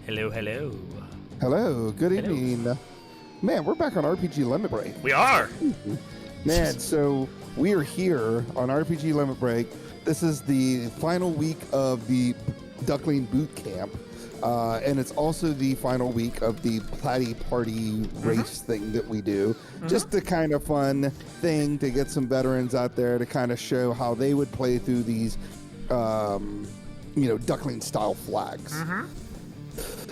Hello, hello. Hello, good evening. Man, we're back on RPG Limit Break. We are. Man, so we are here on RPG Limit Break. This is the final week of the Duckling boot camp. And it's also the final week of the Platy party race thing that we do. Just a kind of fun thing to get some veterans out there to kind of show how they would play through these, Duckling style flags.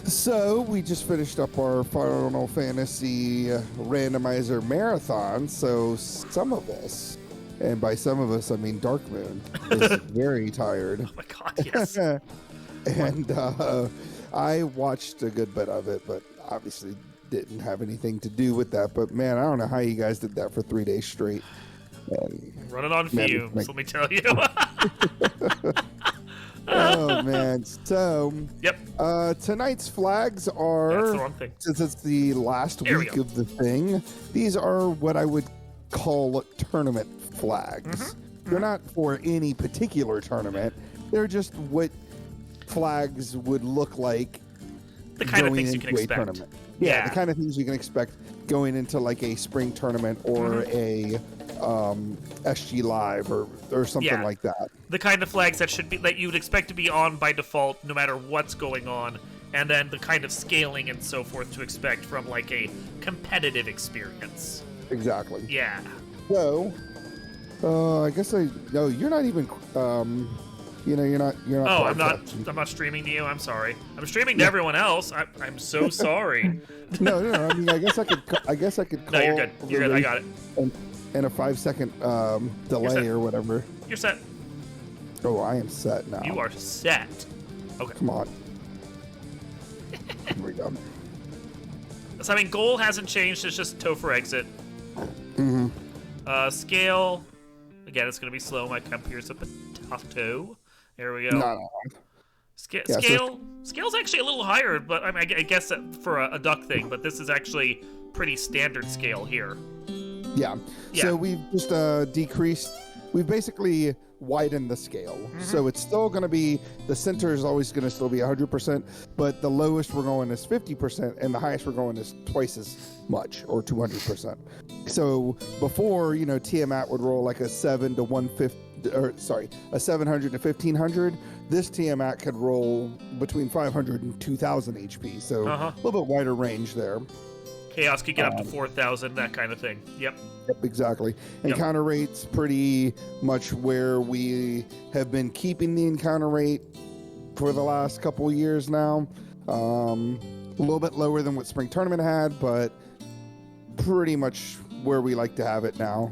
So we just finished up our Final Fantasy Randomizer marathon. So some of us, and by some of us I mean Dark Moon, is very tired. Oh my god, yes. And I watched a good bit of it, but obviously didn't have anything to do with that. But man, I don't know how you guys did that for 3 days straight. And running on fumes, let me tell you. Oh man! So, yep. Tonight's flags are, that's the wrong thing. Since it's the last There week of the thing, these are what I would call tournament flags. They're not for any particular tournament. They're just what flags would look like. The kind of things you can expect. Tournament. Yeah, the kind of things you can expect going into like a spring tournament or a SG Live or something like that. The kind of flags that you would expect to be on by default no matter what's going on, and then the kind of scaling and so forth to expect from like a competitive experience. Exactly. Yeah. So, I guess no, you're not even you're not Oh, I'm not streaming to you. I'm sorry. I'm streaming to everyone else. I'm so sorry. No. I mean, I guess I could call. No, you're good. You're good. I got it. And a 5-second delay or whatever. You're set. Oh, I am set now. You are set. Okay. Come on. Here we go. So, I mean, goal hasn't changed. It's just toe for exit. Scale. Again, it's going to be slow. My computer's a potato. There we go. No. Scale's actually a little higher, but I mean, I guess for a duck thing, but this is actually pretty standard scale here. Yeah. So we've just decreased. We've basically widened the scale. So it's still going to be, the center is always going to still be 100%, but the lowest we're going is 50%, and the highest we're going is twice as much, or 200%. So before, Tiamat would roll like a 700 to 1500. This Tiamat could roll between 500 and 2000 HP. So a little bit wider range there. Chaos could get up to 4,000, that kind of thing. Yep, exactly. Encounter rate's pretty much where we have been keeping the encounter rate for the last couple of years now. A little bit lower than what Spring Tournament had, but pretty much where we like to have it now.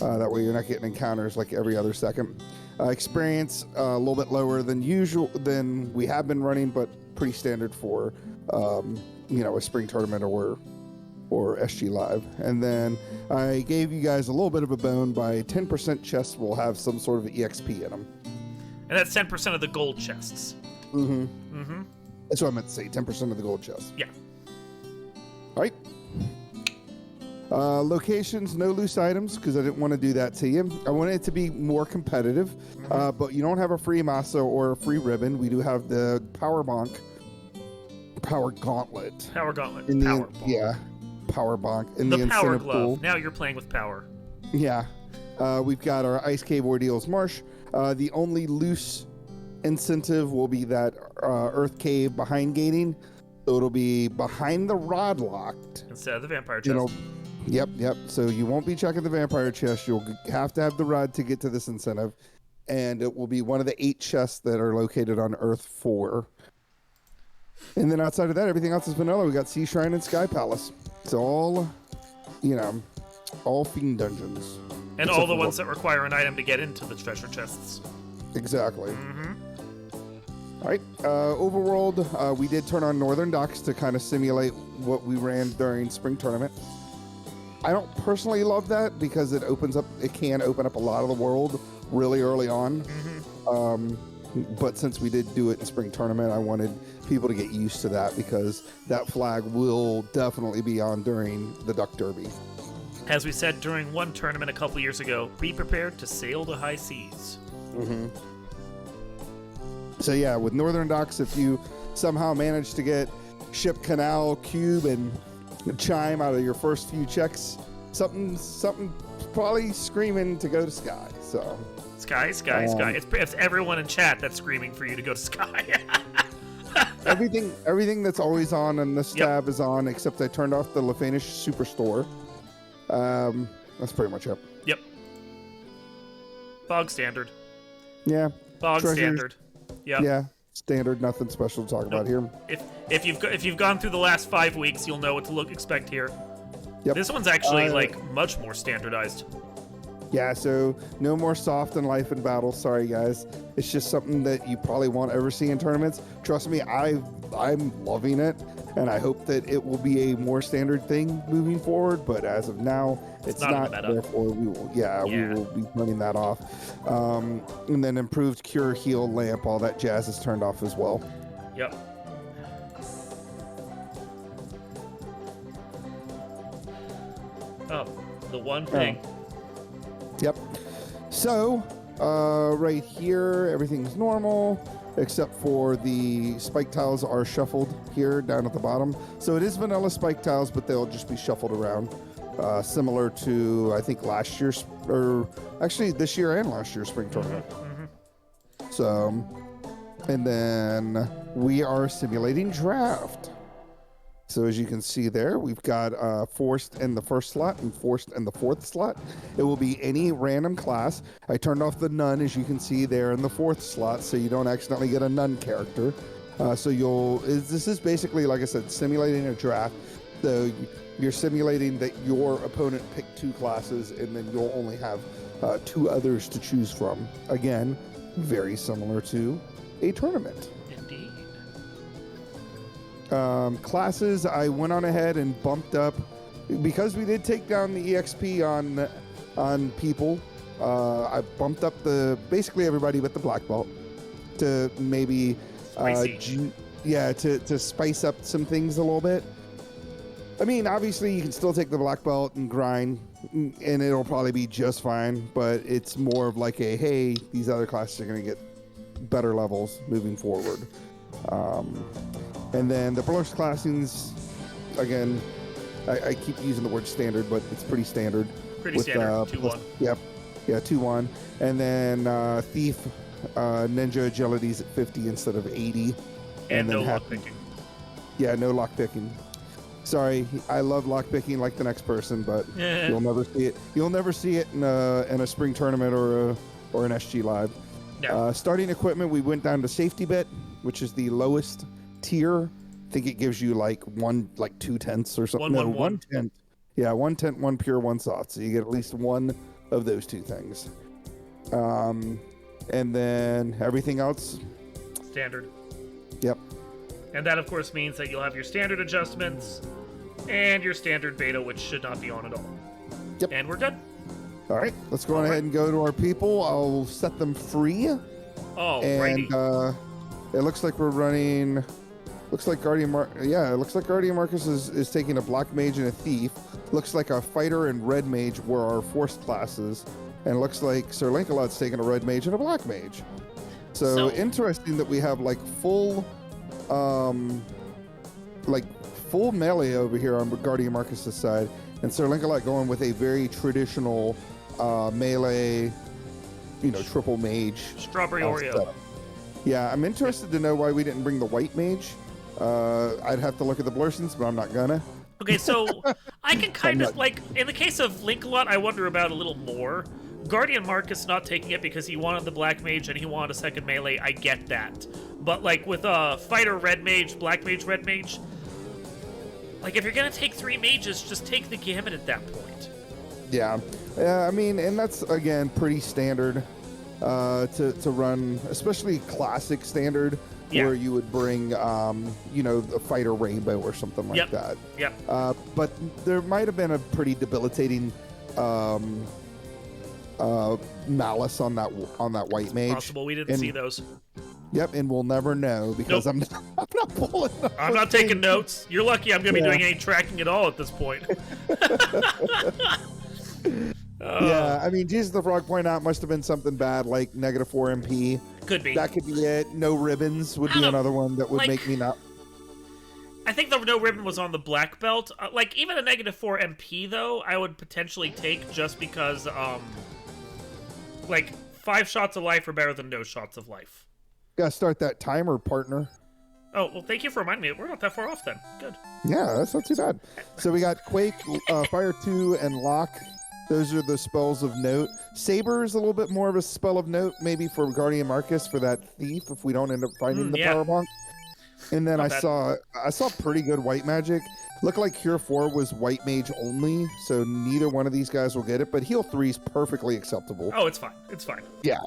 That way you're not getting encounters like every other second. Experience a little bit lower than usual than we have been running, but pretty standard for a Spring Tournament or SG Live. And then I gave you guys a little bit of a bone by 10% chests will have some sort of EXP in them. And that's 10% of the gold chests. That's what I meant to say, 10% of the gold chests. Yeah. All right. Locations, no loose items, because I didn't want to do that to you. I wanted it to be more competitive, but you don't have a free Maso or a free ribbon. We do have the Power Gauntlet. Power Gauntlet. Power Bonk. Power Bonk. In the Power incentive Glove. pool. Now you're playing with power. Yeah. We've got our Ice Cave Ordeals Marsh. The only loose incentive will be that Earth Cave behind gating. So it'll be behind the rod locked. Instead of the vampire chest. Yep. So you won't be checking the vampire chest. You'll have to have the rod to get to this incentive. And it will be one of the 8 chests that are located on Earth 4. And then outside of that, everything else is vanilla. We got Sea Shrine and Sky Palace. It's all, all fiend dungeons. And all the ones that require an item to get into the treasure chests. Exactly. All right. Overworld, we did turn on Northern Docks to kind of simulate what we ran during Spring Tournament. I don't personally love that because it can open up a lot of the world really early on. But since we did do it in Spring Tournament, I wanted people to get used to that because that flag will definitely be on during the Duck Derby. As we said during one tournament a couple years ago, be prepared to sail the high seas. So yeah, with Northern Docks, if you somehow manage to get Ship, Canal, Cube, and Chime out of your first few checks, something probably screaming to go to Sky. So Sky. It's everyone in chat that's screaming for you to go to Sky. everything that's always on this tab is on, except I turned off the Lefanish Superstore. That's pretty much it. Yep. Bog standard. Yeah. Bog Treasures. standard. Yep. Yeah. Standard. Nothing special to talk about here. If you've gone through the last 5 weeks, you'll know what to expect here. Yep. This one's actually much more standardized. Yeah, so no more soft in life and battle. Sorry, guys. It's just something that you probably won't ever see in tournaments. Trust me, I'm loving it, and I hope that it will be a more standard thing moving forward. But as of now, it's not. Therefore, we will be turning that off. And then improved cure, heal, lamp, all that jazz is turned off as well. Yep. Oh, the one thing. Yep. So, right here, everything's normal, except for the spike tiles are shuffled here down at the bottom. So it is vanilla spike tiles, but they'll just be shuffled around, similar to, I think, last year's, or actually this year and last year's spring tournament. Mm-hmm. So, and then we are simulating draft. So as you can see there, we've got forced in the first slot and forced in the fourth slot. It will be any random class. I turned off the none, as you can see there in the fourth slot, so you don't accidentally get a none character. This is basically, like I said, simulating a draft. So you're simulating that your opponent picked 2 classes, and then you'll only have 2 others to choose from. Again, very similar to a tournament. Classes, I went on ahead and bumped up because we did take down the EXP on people. I bumped up basically everybody but the black belt to maybe to spice up some things a little bit. I mean, obviously you can still take the black belt and grind, and it'll probably be just fine. But it's more of like hey, these other classes are going to get better levels moving forward. And then the blurst classings, again, I keep using the word standard, but it's pretty standard. Standard, 2-1. Yep, 2-1. And then Thief, Ninja Agility's at 50 instead of 80. And no lockpicking. Yeah, no lockpicking. Sorry, I love lockpicking like the next person, but you'll never see it. You'll never see it in a spring tournament or an SG Live. No. Starting equipment, we went down to safety bit, which is the lowest tier. I think it gives you like 2 tenths or something. 1 tenth. Yeah, 1 tenth, 1 pure, 1 soft. So you get at least one of those 2 things. And then everything else standard. Yep. And that of course means that you'll have your standard adjustments and your standard beta, which should not be on at all. Yep. And we're good. All right, let's go ahead and go to our people. I'll set them free. Oh, and it looks like we're running. Looks like Guardian Marcus is taking a black mage and a thief. Looks like a fighter and red mage were our forced classes, and it looks like Sir Lancelot's taking a red mage and a black mage. So interesting that we have full melee over here on Guardian Marcus's side, and Sir Lancelot going with a very traditional melee, triple mage. Strawberry Oreo. Setup. Yeah, I'm interested to know why we didn't bring the white mage. I'd have to look at the blursons, but I'm not gonna. Okay, so I can kind of, in the case of Lancelot, I wonder about a little more. Guardian Marcus not taking it because he wanted the black mage and he wanted a second melee, I get that. But, with a fighter red mage, black mage, red mage, if you're gonna take 3 mages, just take the gamut at that point. Yeah. I mean, and that's, again, pretty standard to run, especially classic standard. Yeah. Where you would bring, a fighter rainbow or something like that. Yep. But there might have been a pretty debilitating malice on that white mage. Possible. We didn't see those. Yep, and we'll never know because I'm not pulling. I'm not taking notes. You're lucky. I'm going to be doing any tracking at all at this point. Yeah, I mean, Jesus the Frog point out must have been something bad, like -4 MP, Could be. That could be it. No ribbons would be another one that would make me not. I think the no ribbon was on the black belt. Like, even a -4 MP, though, I would potentially take just because, like, 5 shots of life are better than no shots of life. Gotta start that timer, partner. Oh, well, thank you for reminding me. We're not that far off, then. Good. Yeah, that's not too bad. So we got Quake, Fire 2, and Lock. Those are the spells of note. Saber is a little bit more of a spell of note, maybe for Guardian Marcus for that thief if we don't end up finding the power bonk. And then I saw pretty good white magic. Looked like Cure 4 was white mage only, so neither one of these guys will get it, but Heal 3 is perfectly acceptable. Oh, it's fine. It's fine. Yeah.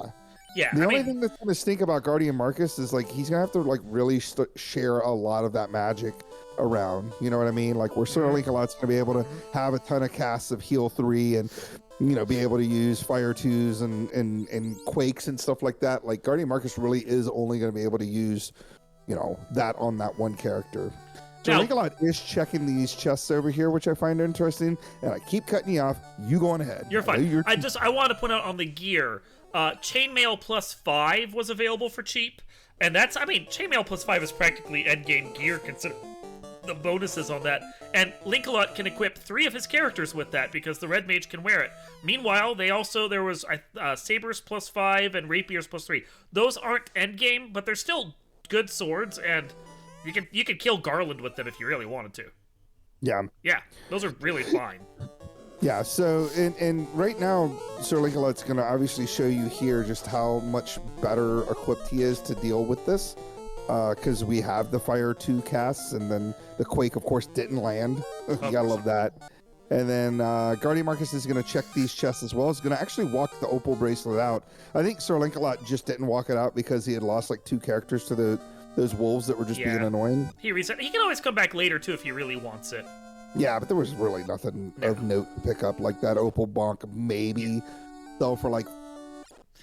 Yeah. The only thing that's going to stink about Guardian Marcus is like he's going to have to like really share a lot of that magic around. You know what I mean? Like where Sir Link-a-Lot's going to be able to have a ton of casts of Heal 3 and be able to use Fire 2s and Quakes and stuff like that. Like Guardian Marcus really is only going to be able to use that on that one character. So Link-a-Lot is checking these chests over here, which I find interesting, and I keep cutting you off. You go on ahead. You're fine. I want to point out on the gear, Chainmail +5 was available for cheap, and Chainmail +5 is practically endgame gear consider the bonuses on that, and Link-a-Lot can equip 3 of his characters with that because the red mage can wear it. Meanwhile, there was Sabers +5 and Rapiers +3. Those aren't endgame, but they're still good swords, and you can kill Garland with them if you really wanted to. Yeah. Yeah, those are really fine. Yeah, so, and right now, Sir Link-a-Lot's going to obviously show you here just how much better equipped he is to deal with this, because we have the Fire 2 casts, and then the Quake, of course, didn't land. You gotta love that. And then Guardian Marcus is going to check these chests as well. He's going to actually walk the Opal Bracelet out. I think Sir Link-a-Lot just didn't walk it out because he had lost like 2 characters to those wolves that were just being annoying. He can always come back later, too, if he really wants it. Yeah, but there was really nothing of note to pick up. Like that Opal Bonk maybe sell for like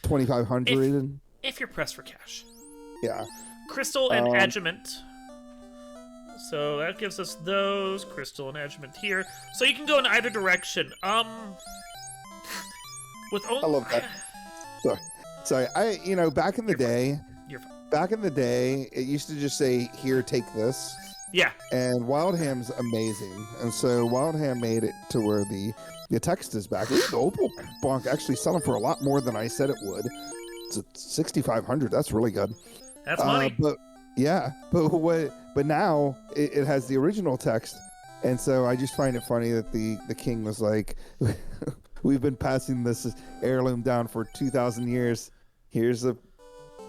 2,500. If you're pressed for cash. Yeah. Crystal and Adjuvant. So that gives us those. Crystal and Adjuvant here. So you can go in either direction. I love that. Sorry. Back in the day... You're fine. Back in the day, it used to just say, here, take this. Yeah. And Wildham's amazing. And so Wildham made it to where the text is back. Ooh, the Opal Bonk actually selling for a lot more than I said it would. It's at 6,500. That's really good. That's money. But now it has the original text. And so I just find it funny that the king was like, we've been passing this heirloom down for 2,000 years. Here's a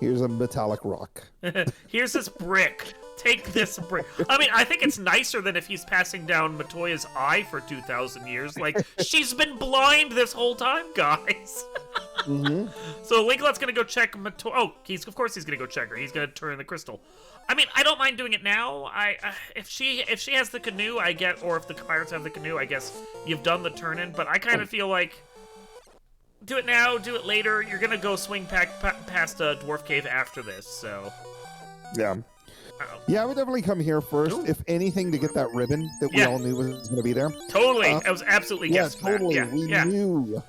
metallic rock. Here's this brick. Take this brick. I think it's nicer than if he's passing down Matoya's eye for 2,000 years. Like, she's been blind this whole time, guys. So Link-a-Lot's gonna go check Matoya. Oh, of course he's gonna go check her. He's gonna turn the crystal. I don't mind doing it now. If she has the canoe, or if the pirates have the canoe, I guess you've done the turn-in. But I kind of feel like, do it now, do it later. You're gonna go swing past Dwarf Cave after this, so... Yeah. Yeah, I would definitely come here first, if anything, to get that ribbon that we all knew was going to be there. Totally. I was absolutely guessing that. Totally. We knew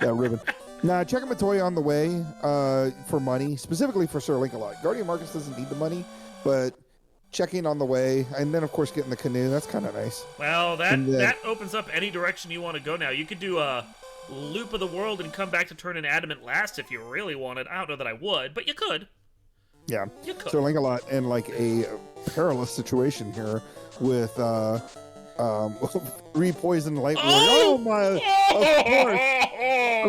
that ribbon. Now, checking Matoya on the way for money, specifically for Sir Link-a-Lot. Guardian Marcus doesn't need the money, but checking on the way, and then, of course, getting the canoe, that's kind of nice. Well, that opens up any direction you want to go now. You could do a loop of the world and come back to turn in Adamant last if you really wanted. I don't know that I would, but you could. Yeah. You could. So Link-a-Lot in like a perilous situation here with re-poisoned light warrior. Oh my!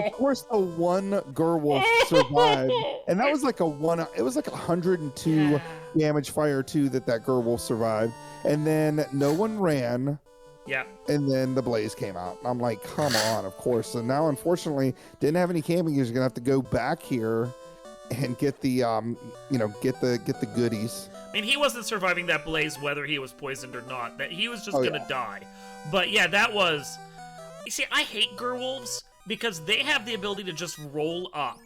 Of course, the one Gerwolf survived, and that was like It was like 102 damage Fire 2 that Gerwolf survived, and then no one ran. Yeah. And then the blaze came out. I'm like, come on, of course. So now, unfortunately, didn't have any camping gear. You're gonna have to go back here and get the get the goodies. He wasn't surviving that blaze whether he was poisoned or not. That he was just gonna die. But yeah, that was. You see, I hate Gerwolves because they have the ability to just roll up,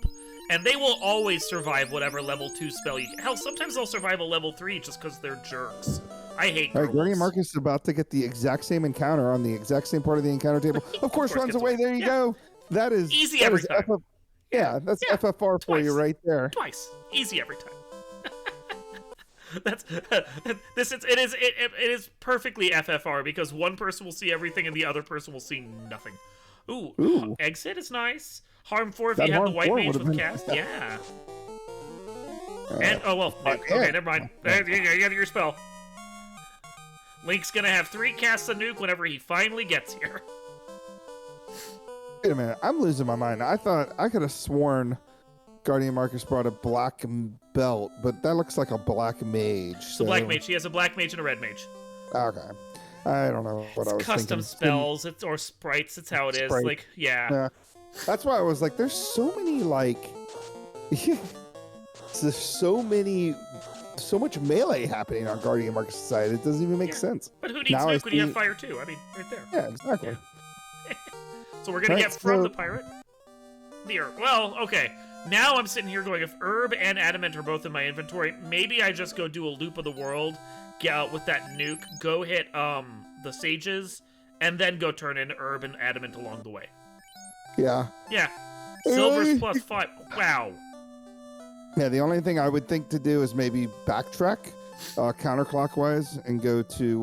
and they will always survive whatever level 2 spell you. Hell, sometimes they'll survive a level 3 just because they're jerks. I hate Gerwolves. All right, Guardian Marcus is about to get the exact same encounter on the exact same part of the encounter table. Of course runs away. There you go. That is easy every time. Yeah, that's FFR for you right there. Twice. Easy every time. That's it is perfectly FFR because one person will see everything and the other person will see nothing. Ooh. Exit is nice. Harm 4 if you have the white mage with cast. Yeah. And nuke. Okay, never mind. You got your spell. Link's gonna have 3 casts of nuke whenever he finally gets here. Wait a minute, I'm losing my mind. I thought I could have sworn Guardian Marcus brought a black belt, but that looks like a black mage. So black mage. He has a black mage and a red mage. Okay. I don't know what I was custom thinking. Spells, or sprites. That's how it is. Like, yeah. That's why I was like, there's so many there's so much melee happening on Guardian Marcus' side. It doesn't even make sense. But who needs nuke when you have fire too? I mean, right there. Yeah, exactly. Yeah. So we're gonna get from the pirate the herb. Well, okay. Now I'm sitting here going, if herb and adamant are both in my inventory, maybe I just go do a loop of the world, get out with that nuke, go hit the sages, and then go turn in herb and adamant along the way. Yeah. Yeah. Silver's +5. Wow. Yeah, the only thing I would think to do is maybe backtrack counterclockwise and go to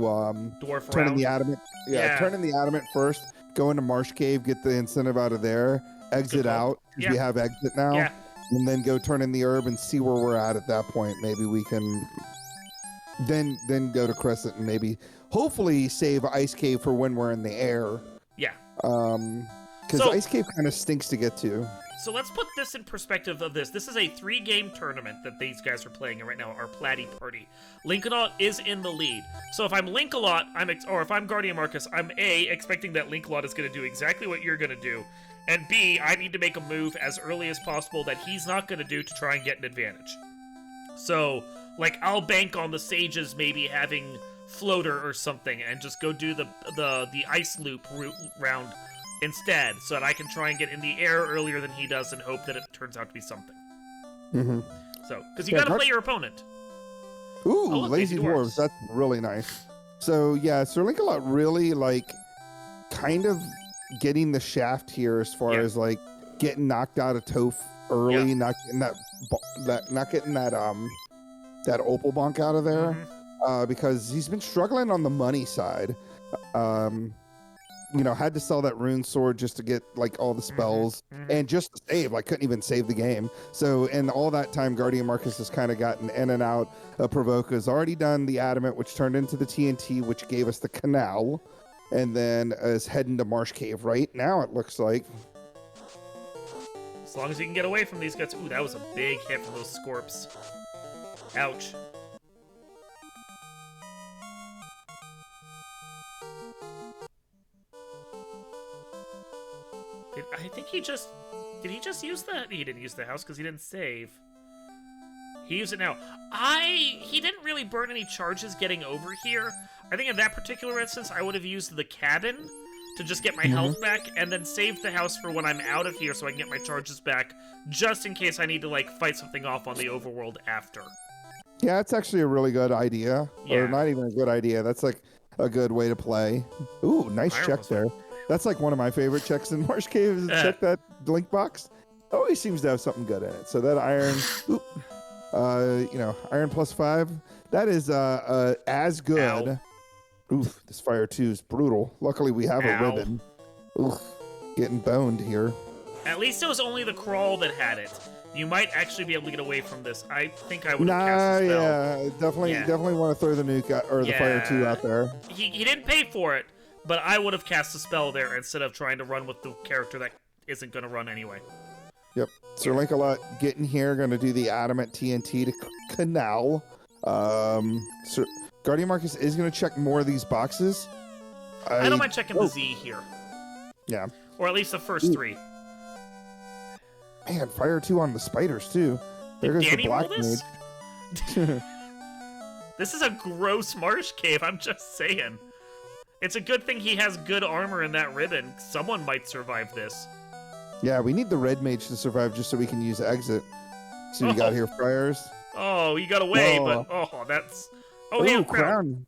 Dwarf turn round. in the adamant. Yeah, turn in the adamant first, go into Marsh Cave, get the incentive out of there, exit out, because we have exit now, and then go turn in the herb and see where we're at that point. Maybe we can then go to Crescent and maybe hopefully save Ice Cave for when we're in the air. Yeah. Because Ice Cave kind of stinks to get to. So let's put this in perspective of this. This is a 3-game tournament that these guys are playing in right now, our Platy party. Linkalot is in the lead. So if I'm Linkalot, or if I'm Guardian Marcus, I'm A, expecting that Linkalot is going to do exactly what you're going to do, and B, I need to make a move as early as possible that he's not going to do to try and get an advantage. So, like, I'll bank on the sages maybe having floater or something and just go do the ice loop round instead, so that I can try and get in the air earlier than he does and hope that it turns out to be something. Mm-hmm. So, because you gotta play your opponent. Ooh, Lazy Dwarves. That's really nice. So, yeah, Sir Linkalot really, kind of getting the shaft here as far as, getting knocked out of Toph early, not getting that Opal Bonk out of there, because he's been struggling on the money side. Had to sell that rune sword just to get all the spells and just to save. Couldn't even save the game. So in all that time, Guardian Marcus has kind of gotten in and out. Provoca's already done the adamant, which turned into the TNT, which gave us the canal, and then is heading to Marsh Cave right now. It looks like. As long as you can get away from these guys. Ooh, that was a big hit from those Scorps. Ouch. I think did he just use that? He didn't use the house because he didn't save. He used it now. He didn't really burn any charges getting over here. I think in that particular instance, I would have used the cabin to just get my health back and then save the house for when I'm out of here so I can get my charges back just in case I need to fight something off on the overworld after. Yeah, that's actually a really good idea. Yeah. Or not even a good idea. That's a good way to play. Ooh, nice check there. That's one of my favorite checks in Marsh Cave is to check that link box. Always seems to have something good in it. So that iron, iron +5, that is as good. Ow. Oof, this fire 2 is brutal. Luckily we have a ribbon. Oof, getting boned here. At least it was only the crawl that had it. You might actually be able to get away from this. I think I would have cast a spell. Yeah, definitely want to throw the nuke or the fire 2 out there. He didn't pay for it. But I would have cast a spell there instead of trying to run with the character that isn't going to run anyway. Yep. Sir Linkalot getting here, going to do the adamant TNT to canal. Sir Guardian Marcus is going to check more of these boxes. I don't mind checking the Z here. Yeah. Or at least the first 3. Man, fire 2 on the spiders too. There goes the black mage. This is a gross Marsh Cave, I'm just saying. It's a good thing he has good armor in that ribbon. Someone might survive this. Yeah, we need the red mage to survive just so we can use exit. So you got here fires. Oh, you got away, but that's... Oh, hey, crown.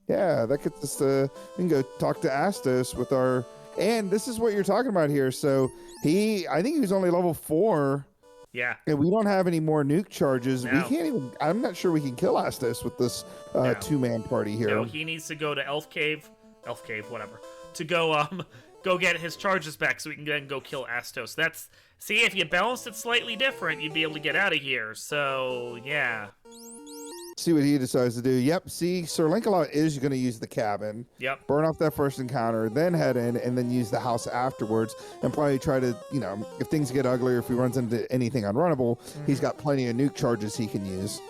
Yeah, that gets us to... We can go talk to Astos with our And this is what you're talking about here. So I think he was only level 4. Yeah. And we don't have any more nuke charges. No. We can't even, I'm not sure we can kill Astos with this No. 2-man party here. No, he needs to go to Elf Cave, whatever, to go get his charges back so we can then go kill Astos. See, if you balanced it slightly different, you'd be able to get out of here. So, yeah. See what he decides to do. Yep, see, Sir Lancelot is going to use the cabin. Yep. Burn off that first encounter, then head in, and then use the house afterwards, and probably try to, if things get ugly or if he runs into anything unrunnable, he's got plenty of nuke charges he can use.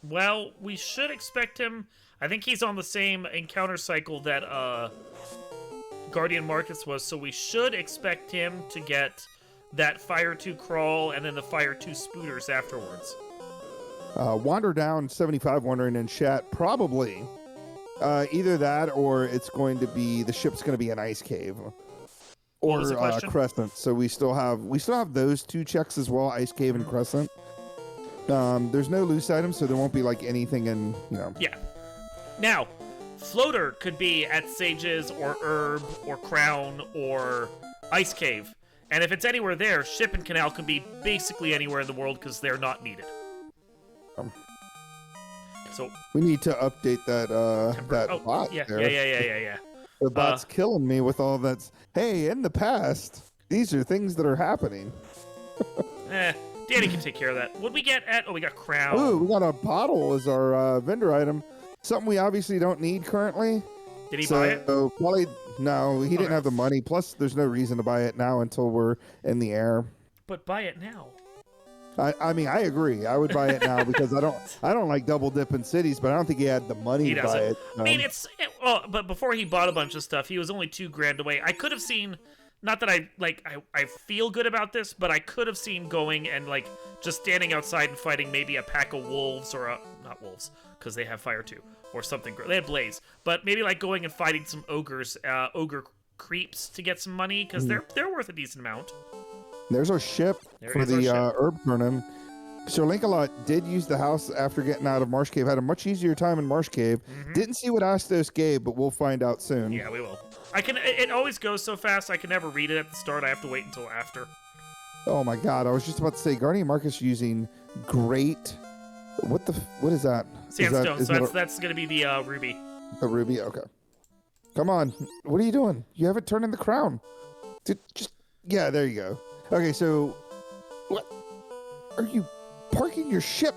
Well, we should expect him. I think he's on the same encounter cycle that Guardian Marcus was, so we should expect him to get that Fire 2 crawl and then the Fire 2 spooters afterwards. Wander Down 75 wondering in chat, probably either that or it's going to be the ship's going to be an ice cave or crescent. So we still have those 2 checks as well, ice cave and crescent. There's no loose items, so there won't be like anything in Yeah. Now, floater could be at Sage's or Herb or Crown or Ice Cave, and if it's anywhere there, ship and canal can be basically anywhere in the world because they're not needed. So we need to update that bot. Yeah. The bot's killing me with all that. Hey, in the past, these are things that are happening. Danny can take care of that. What'd we get at? Oh, we got Crown. Ooh, we got a bottle as our vendor item. Something we obviously don't need currently. Did he buy it? So probably no. He didn't have the money. Plus, there's no reason to buy it now until we're in the air. But buy it now. I mean, I agree. I would buy it now because I don't like double dipping cities, but I don't think he had the money to buy it. I mean, but before he bought a bunch of stuff, he was only $2,000 away. I could have seen, not that I feel good about this, but I could have seen going and just standing outside and fighting maybe a pack of wolves or not wolves because they have fire too or something. They had blaze, but maybe going and fighting some ogres, ogre creeps to get some money because they're worth a decent amount. There's our ship for the herb tournament. Sir Lancelot did use the house after getting out of Marsh Cave. Had a much easier time in Marsh Cave. Didn't see what Astos gave, but we'll find out soon. Yeah, we will. It always goes so fast, I can never read it at the start. I have to wait until after. Oh my god, I was just about to say, Guardian Marcus using great... What is that? Sandstone, that's going to be the ruby. The ruby? Okay. Come on. What are you doing? You haven't turned in the crown. Yeah, there you go. Okay, so what are you parking your ship?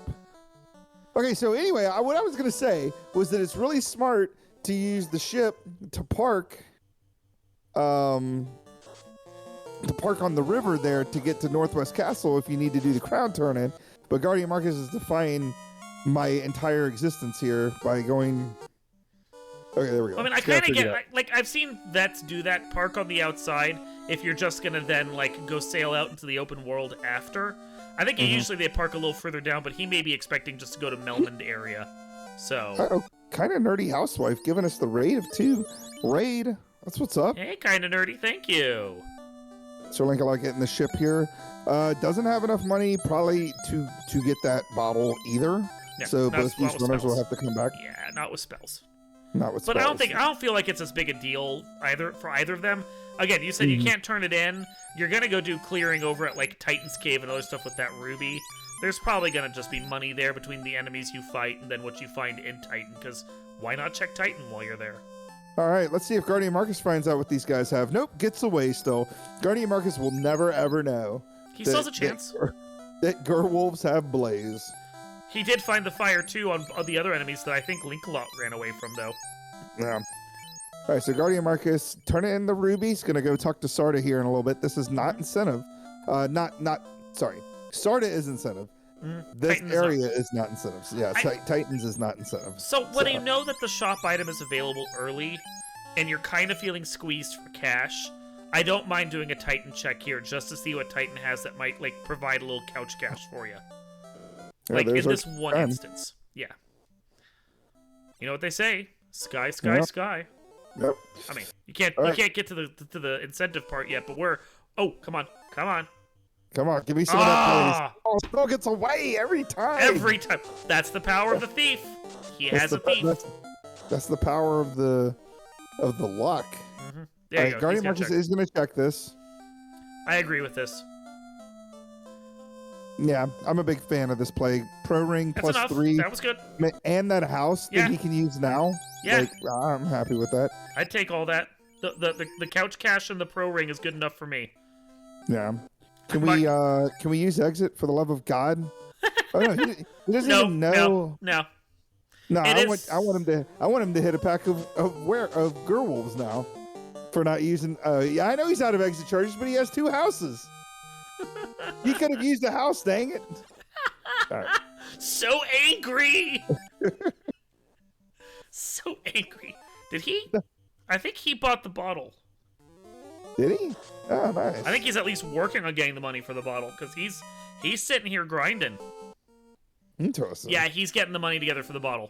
Okay, so anyway, what I was going to say was that it's really smart to use the ship to park on the river there to get to Northwest Castle if you need to do the crown turn-in. But Guardian Marcus is defying my entire existence here by going... Okay, there we go. I mean, I kind of get, I've seen vets do that, park on the outside, if you're just going to then, go sail out into the open world after. I think usually they park a little further down, but he may be expecting just to go to Melmond area, so... Kind of nerdy housewife giving us the raid of 2. Raid, that's what's up. Hey, kind of nerdy, thank you. So Lancelot getting the ship here. Doesn't have enough money probably to get that bottle either. Yeah, so both these runners will have to come back. Yeah, not with spells. Not with spells. But I don't feel like it's as big a deal for either of them. Again, you said you can't turn it in. You're gonna go do clearing over at Titan's Cave and other stuff with that ruby. There's probably gonna just be money there between the enemies you fight and then what you find in Titan, because why not check Titan while you're there? All right, let's see if Guardian Marcus finds out what these guys have. Nope, gets away still. Guardian Marcus will never, ever know. He still has a chance. That Gerwolves have Blaze. He did find the fire, too, on the other enemies that I think Lancelot ran away from, though. Yeah. All right, so Guardian Marcus, turn it in the rubies. Going to go talk to Sarda here in a little bit. This is not incentive. Sorry. Sarda is incentive. This Titans area is not incentives. Yeah, Titans is not incentive. So when you know that the shop item is available early, and you're kind of feeling squeezed for cash, I don't mind doing a Titan check here just to see what Titan has that might provide a little couch cash for you. In this one instance. Yeah. You know what they say? Sky, sky, sky. Yep. I mean, you can't get to the incentive part yet, but we're... Oh, come on. Come on, give me some of that, please. Oh, still gets away every time. Every time. That's the power of the thief. He has a thief. That's the power of the luck. There you go. Guardian Marcus is going to check this. I agree with this. Yeah, I'm a big fan of this play. Pro ring That's enough. 3. That was good. And that house that he can use now. Yeah. Like, I'm happy with that. I'd take all that. The couch cash and the pro ring is good enough for me. Yeah. Can we use exit for the love of God? Oh no, he doesn't even know. No. I want him to hit a pack of Gerwolves now for not using. Yeah, I know he's out of exit charges, but he has 2 houses. He could have used a house. Dang it! All right. So angry. So angry. Did he? I think he bought the bottle. Did he? Oh, nice. I think he's at least working on getting the money for the bottle because he's sitting here grinding. Interesting. Yeah, he's getting the money together for the bottle,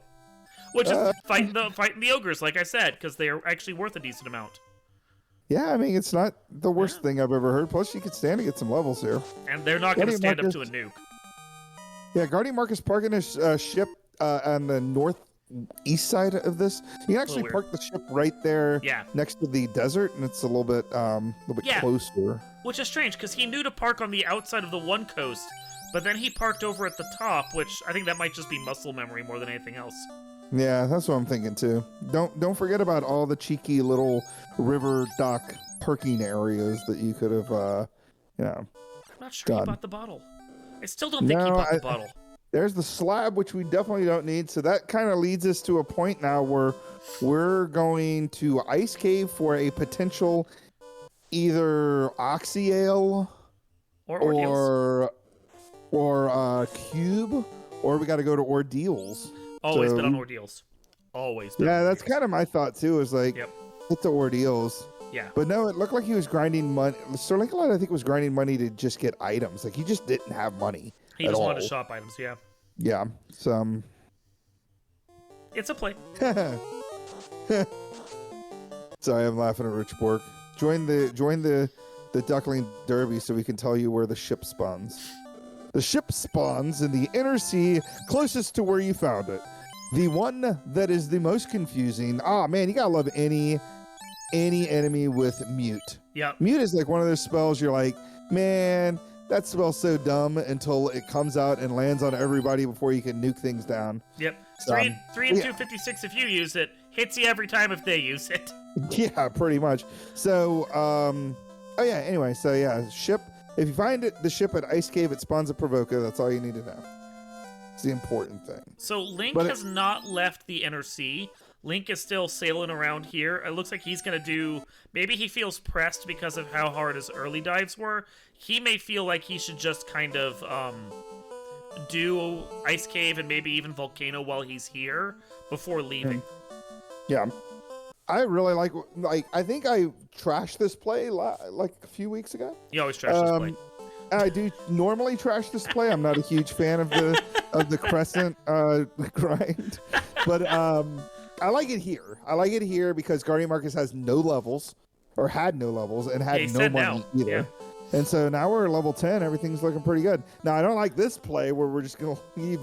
which is fighting the ogres, like I said, because they are actually worth a decent amount. Yeah, I mean it's not the worst thing I've ever heard. Plus, you could stand to get some levels here. And they're not going to stand up to a nuke. Yeah, Guardian Marcus parking his ship on the northeast side of this. You can actually park the ship right there next to the desert, and it's a little bit closer. Which is strange, because he knew to park on the outside of the one coast, but then he parked over at the top, which I think that might just be muscle memory more than anything else. Yeah, that's what I'm thinking too. Don't forget about all the cheeky little river dock parking areas that you could have, I'm not sure he bought the bottle. I still don't think he bought the bottle. There's the slab, which we definitely don't need. So that kind of leads us to a point now where we're going to Ice Cave for a potential either Oxyale or Cube, or we got to go to Ordeals. Always been on Ordeals. Always been on Ordeals. That's kind of my thought too, is like, hit the Ordeals. Yeah. But no, it looked like he was grinding money. Sir Lincoln, I think, was grinding money to just get items. Like, he just didn't have money. He just wanted to shop items, yeah. Yeah. So, it's a play. Sorry, I'm laughing at Rich Bork. Join the Duckling Derby so we can tell you where the ship spawns. The ship spawns in the inner sea closest to where you found it. The one that is the most confusing. Ah, man, you gotta love any enemy with mute. Yeah. Mute is like one of those spells you're like, man, that spell's so dumb until it comes out and lands on everybody before you can nuke things down. Yep. 3 and 256 if you use it. Hits you every time if they use it. Yeah, pretty much. So, anyway, ship. If you find the ship at Ice Cave, it spawns a Provoca. That's all you need to know. It's the important thing. So Link has not left the inner sea. Link is still sailing around here. It looks like he's going to do... Maybe he feels pressed because of how hard his early dives were. He may feel like he should just kind of do Ice Cave and maybe even Volcano while he's here before leaving. Yeah. I really like I think I trashed this play like a few weeks ago. You always trash this play. I do normally trash this play. I'm not a huge fan of the Crescent grind, but I like it here. I like it here because Guardian Marcus has no levels, or had no levels, and had no money either. Yeah. And so now we're at level 10. Everything's looking pretty good. Now I don't like this play where we're just gonna leave.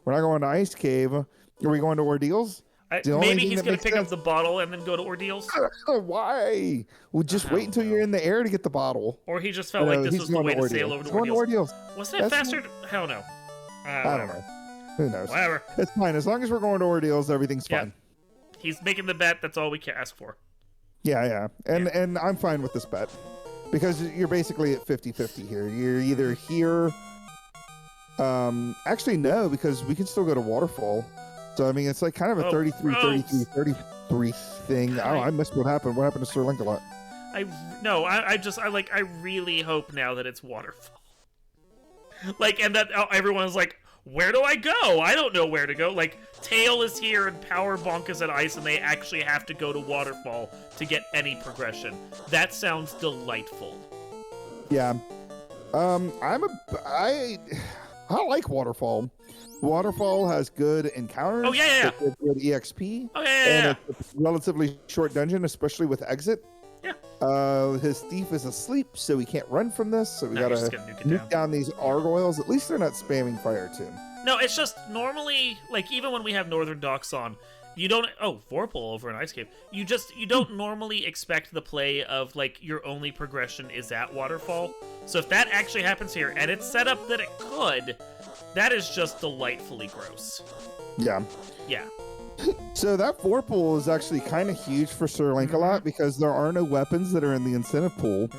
We're not going to Ice Cave. Are we going to Ordeals? Maybe he's going to pick up the bottle and then go to Ordeals. Why? We'll just wait until you're in the air to get the bottle. Or he just felt like this was the way to sail over to Ordeals. Wasn't it faster? I don't know. I don't know. Who knows? Whatever. It's fine. As long as we're going to Ordeals, everything's fine. He's making the bet. That's all we can ask for. Yeah. And I'm fine with this bet. Because you're basically at 50-50 here. You're either here... actually, no, because we can still go to Waterfall. So, I mean, it's like kind of a 33 thing. Oh, I missed what happened. What happened to Sir Lancelot? I really hope now that it's Waterfall. And that everyone's like, where do I go? I don't know where to go. Like, Tail is here and Power Bonk is at Ice, and they actually have to go to Waterfall to get any progression. That sounds delightful. Yeah. I like Waterfall. Waterfall has good encounters. Oh, yeah. Good EXP. Oh, yeah. And it's a relatively short dungeon, especially with exit. Yeah. His thief is asleep, so he can't run from this. So we gotta nuke down these gargoyles. At least they're not spamming Fire Tomb. No, it's just normally, even when we have Northern Docks on, You don't. Oh, Vorpal over an ice cave. You don't normally expect the play of like your only progression is at waterfall. So if that actually happens here, and it's set up that it could, that is just delightfully gross. Yeah. Yeah. So that Vorpal is actually kind of huge for Sir Lancelot because there are no weapons that are in the incentive pool,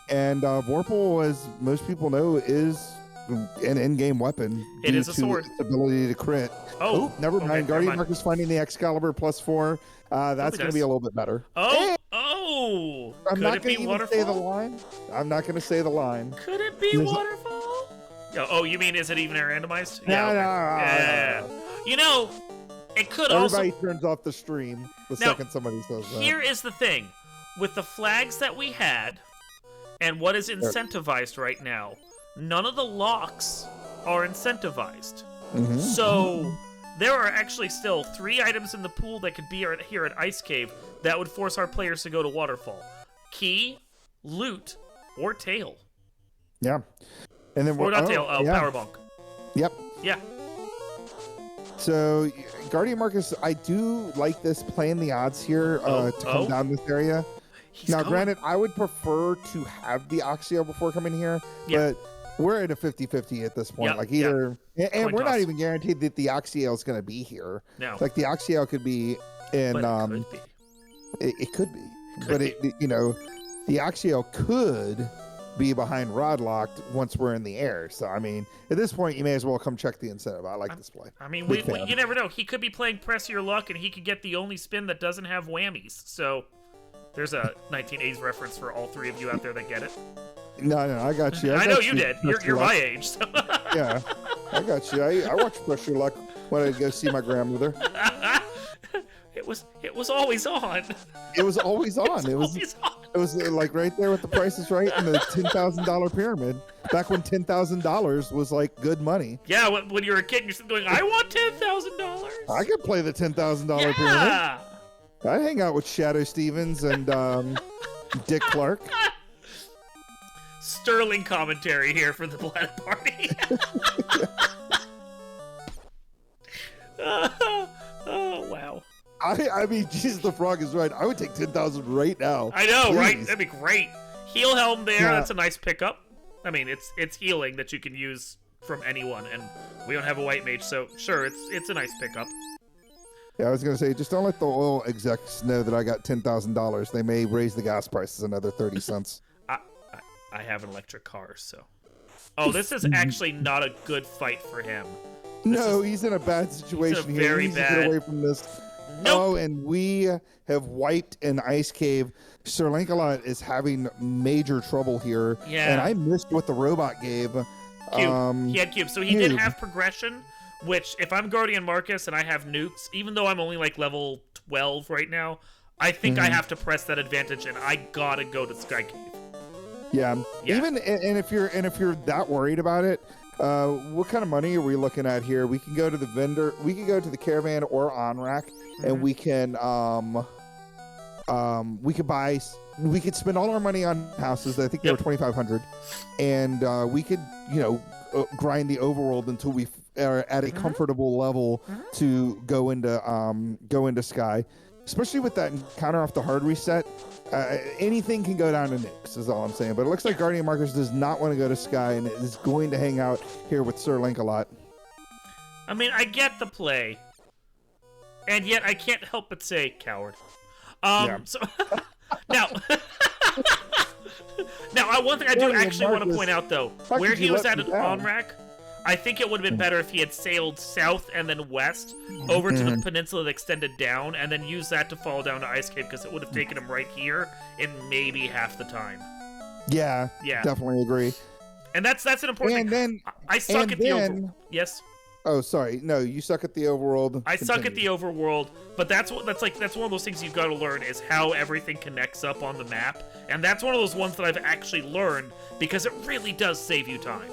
and Vorpal, as most people know, is an in-game weapon. It is a sword. Its ability to crit. Oh, never mind. Okay, Guardian Marcus finding the Excalibur +4. That's going to be a little bit better. Oh, I'm not going to even say the line. I'm not going to say the line. Could it be waterfall? Oh, you mean is it even randomized? Yeah. You know, it could Everybody turns off the stream the second somebody says that. Here is the thing. With the flags that we had and what is incentivized right now, none of the locks are incentivized. So there are actually still 3 items in the pool that could be here at Ice Cave that would force our players to go to Waterfall. Key, loot, or tail. Yeah. And then or not tail, power bunk. Yep. Yeah. So, Guardian Marcus, I do like this playing the odds here to come down this area. Granted, I would prefer to have the Oxio before coming here, but we're at a 50-50 at this point. And we're not even guaranteed that the Oxio is going to be here. No. Like, the Oxio could be in... It could be. But the Oxio could be behind Rodlocked once we're in the air. So, I mean, at this point, you may as well come check the incentive. I like this play. I mean, you never know. He could be playing Press Your Luck, and he could get the only spin that doesn't have whammies. So, there's a 1980s reference for all 3 of you out there that get it. No, I got you. I know you did. You're my age. So. Yeah, I got you. I watched Press Your Luck when I go see my grandmother. It was always on. It was always on. It was like right there with The Price is Right and the $10,000 pyramid. Back when $10,000 was like good money. Yeah, when you were a kid, you're going, I want $10,000. I could play the $10,000 pyramid. I hang out with Shadow Stevens and Dick Clark. Sterling commentary here for the Planet Party. Oh wow. I mean, Jesus, the Frog is right. I would take 10,000 right now. I know, Please. right? That'd be great. Heal Helm there. Yeah. That's a nice pickup. I mean, it's healing that you can use from anyone, and we don't have a white mage, so sure, it's a nice pickup. Yeah, I was gonna say, just don't let the oil execs know that I got $10,000. They may raise the gas prices another 30 cents. I have an electric car, so. Oh, this is actually not a good fight for him. He's in a bad situation here. Very he needs bad. to get away from this. Nope. Oh, and we have wiped an ice cave. Sir Lancelot is having major trouble here. Yeah. And I missed what the robot gave. Cube. He had cube. So he did have progression, which if I'm Guardian Marcus and I have nukes, even though I'm only like level 12 right now, I think I have to press that advantage, and I gotta go to Sky Cave. Yeah. Even and if you're that worried about it, what kind of money are we looking at here? We can go to the vendor. We can go to the caravan or on rack, and we can we could spend all our money on houses. I think they were 2,500, and we could grind the overworld until we are at a comfortable level to go into Sky. Especially with that encounter off the hard reset, anything can go down to nukes, is all I'm saying. But it looks like Guardian Marcus does not want to go to Sky and is going to hang out here with Sir Lancelot. I mean, I get the play, and yet I can't help but say coward. So now, one thing I do actually want to point out, though, where he was at an on-rack, I think it would have been better if he had sailed south and then west over to the peninsula that extended down, and then used that to fall down to Ice Cave, because it would have taken him right here in maybe half the time. Yeah, definitely agree. And that's an important thing. I suck at the overworld. Yes. Oh, sorry. No, you suck at the overworld. I suck at the overworld, but that's one of those things you've got to learn is how everything connects up on the map, and that's one of those ones that I've actually learned because it really does save you time.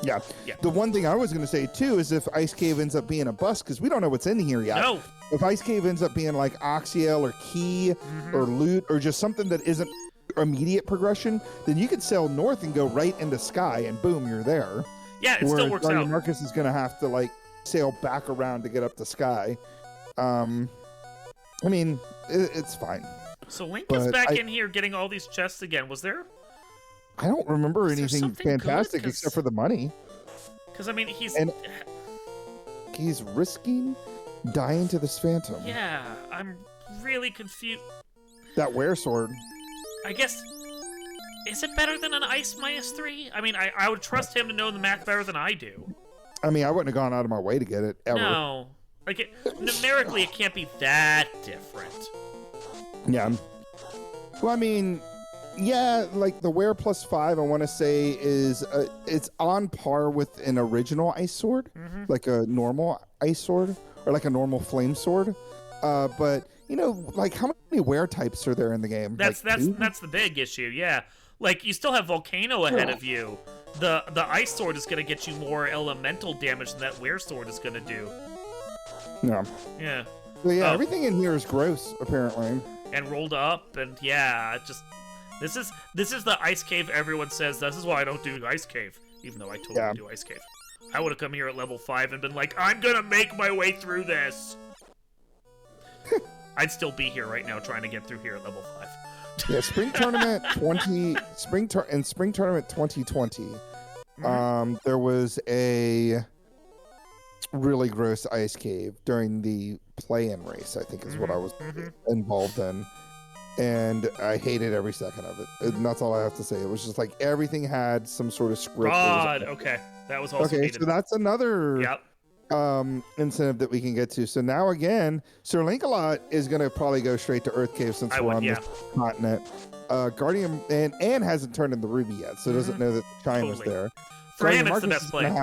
Yeah. The one thing I was going to say, too, is if Ice Cave ends up being a bust, because we don't know what's in here yet. No. If Ice Cave ends up being like Oxiel or Key or Loot or just something that isn't immediate progression, then you could sail north and go right into Sky, and boom, you're there. Yeah, it still works out. Marcus is going to have to, sail back around to get up to Sky. I mean, it's fine. So Link But is back in here getting all these chests again. Was there? I don't remember anything fantastic good? except for the money. Because I mean, he's risking dying to this phantom. Yeah, I'm really confused. That wear sword. I guess, is it better than an ice -3? I mean, I would trust him to know the math better than I do. I mean, I wouldn't have gone out of my way to get it ever. No, like numerically, it can't be that different. Yeah. Well, I mean, yeah, like the wear +5, I want to say is it's on par with an original ice sword, like a normal ice sword or like a normal flame sword. But you know, like how many wear types are there in the game? That's like the big issue. Yeah, like you still have Volcano ahead of you. The ice sword is going to get you more elemental damage than that wear sword is going to do. Yeah. Yeah. But yeah, everything in here is gross apparently. And rolled up, and yeah, just this is the ice cave everyone says. This is why I don't do ice cave, even though I totally do ice cave. I would have come here at level 5 and been like, I'm gonna make my way through this. I'd still be here right now trying to get through here at level 5. Yeah, Spring Tournament 2020. There was a really gross ice cave during the play-in race, I think is what I was involved in. And I hated every second of it. And that's all I have to say. It was just like everything had some sort of script. God, okay. That was also needed. So that's another incentive that we can get to. So now again, Sir Link-a-Lot is going to probably go straight to Earth Cave since we're on this continent. Guardian and Anne hasn't turned in the ruby yet, so doesn't know that the chime is there. For Anne, it's the best play.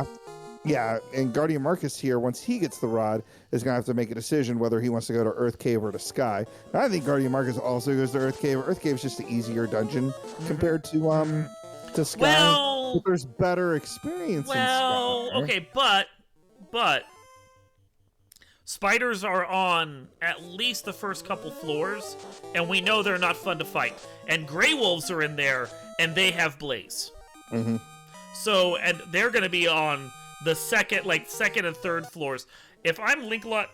Yeah, and Guardian Marcus here, once he gets the rod, is going to have to make a decision whether he wants to go to Earth Cave or to Sky. Now, I think Guardian Marcus also goes to Earth Cave. Earth Cave is just an easier dungeon compared to Sky. Well, but there's better experience in Sky. Okay, but spiders are on at least the first couple floors, and we know they're not fun to fight. And gray wolves are in there, and they have blaze. So, and they're going to be on the second and third floors. If I'm Link-a-Lot,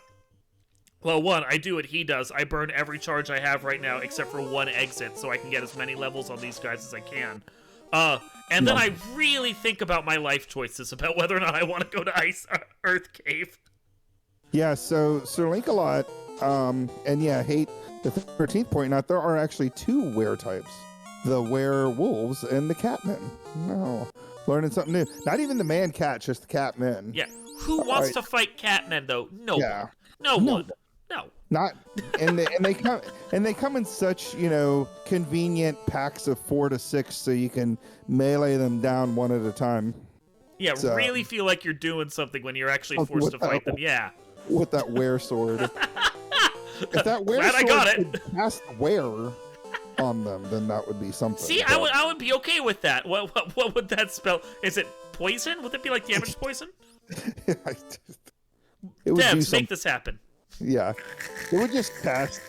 well, one, I do what he does. I burn every charge I have right now except for one exit, so I can get as many levels on these guys as I can. And then I really think about my life choices about whether or not I want to go to Earth Cave. Yeah, so Sir Link-a-Lot, and yeah, hate the 13th point out, there are actually 2 were types. The werewolves and the catmen. No. Learning something new. Not even the man cat, just the catmen. Yeah. Who wants to fight catmen though? No one. No one. No. Not and they come in such, convenient packs of 4 to 6 so you can melee them down one at a time. Yeah, so, really feel like you're doing something when you're actually forced to fight them. Yeah. With that were sword. If that were sword could cast were on them, then that would be something. See, I would be okay with that. What would that spell? Is it poison? Would it be like damage poison? Devs, make this happen. Yeah. It would just cast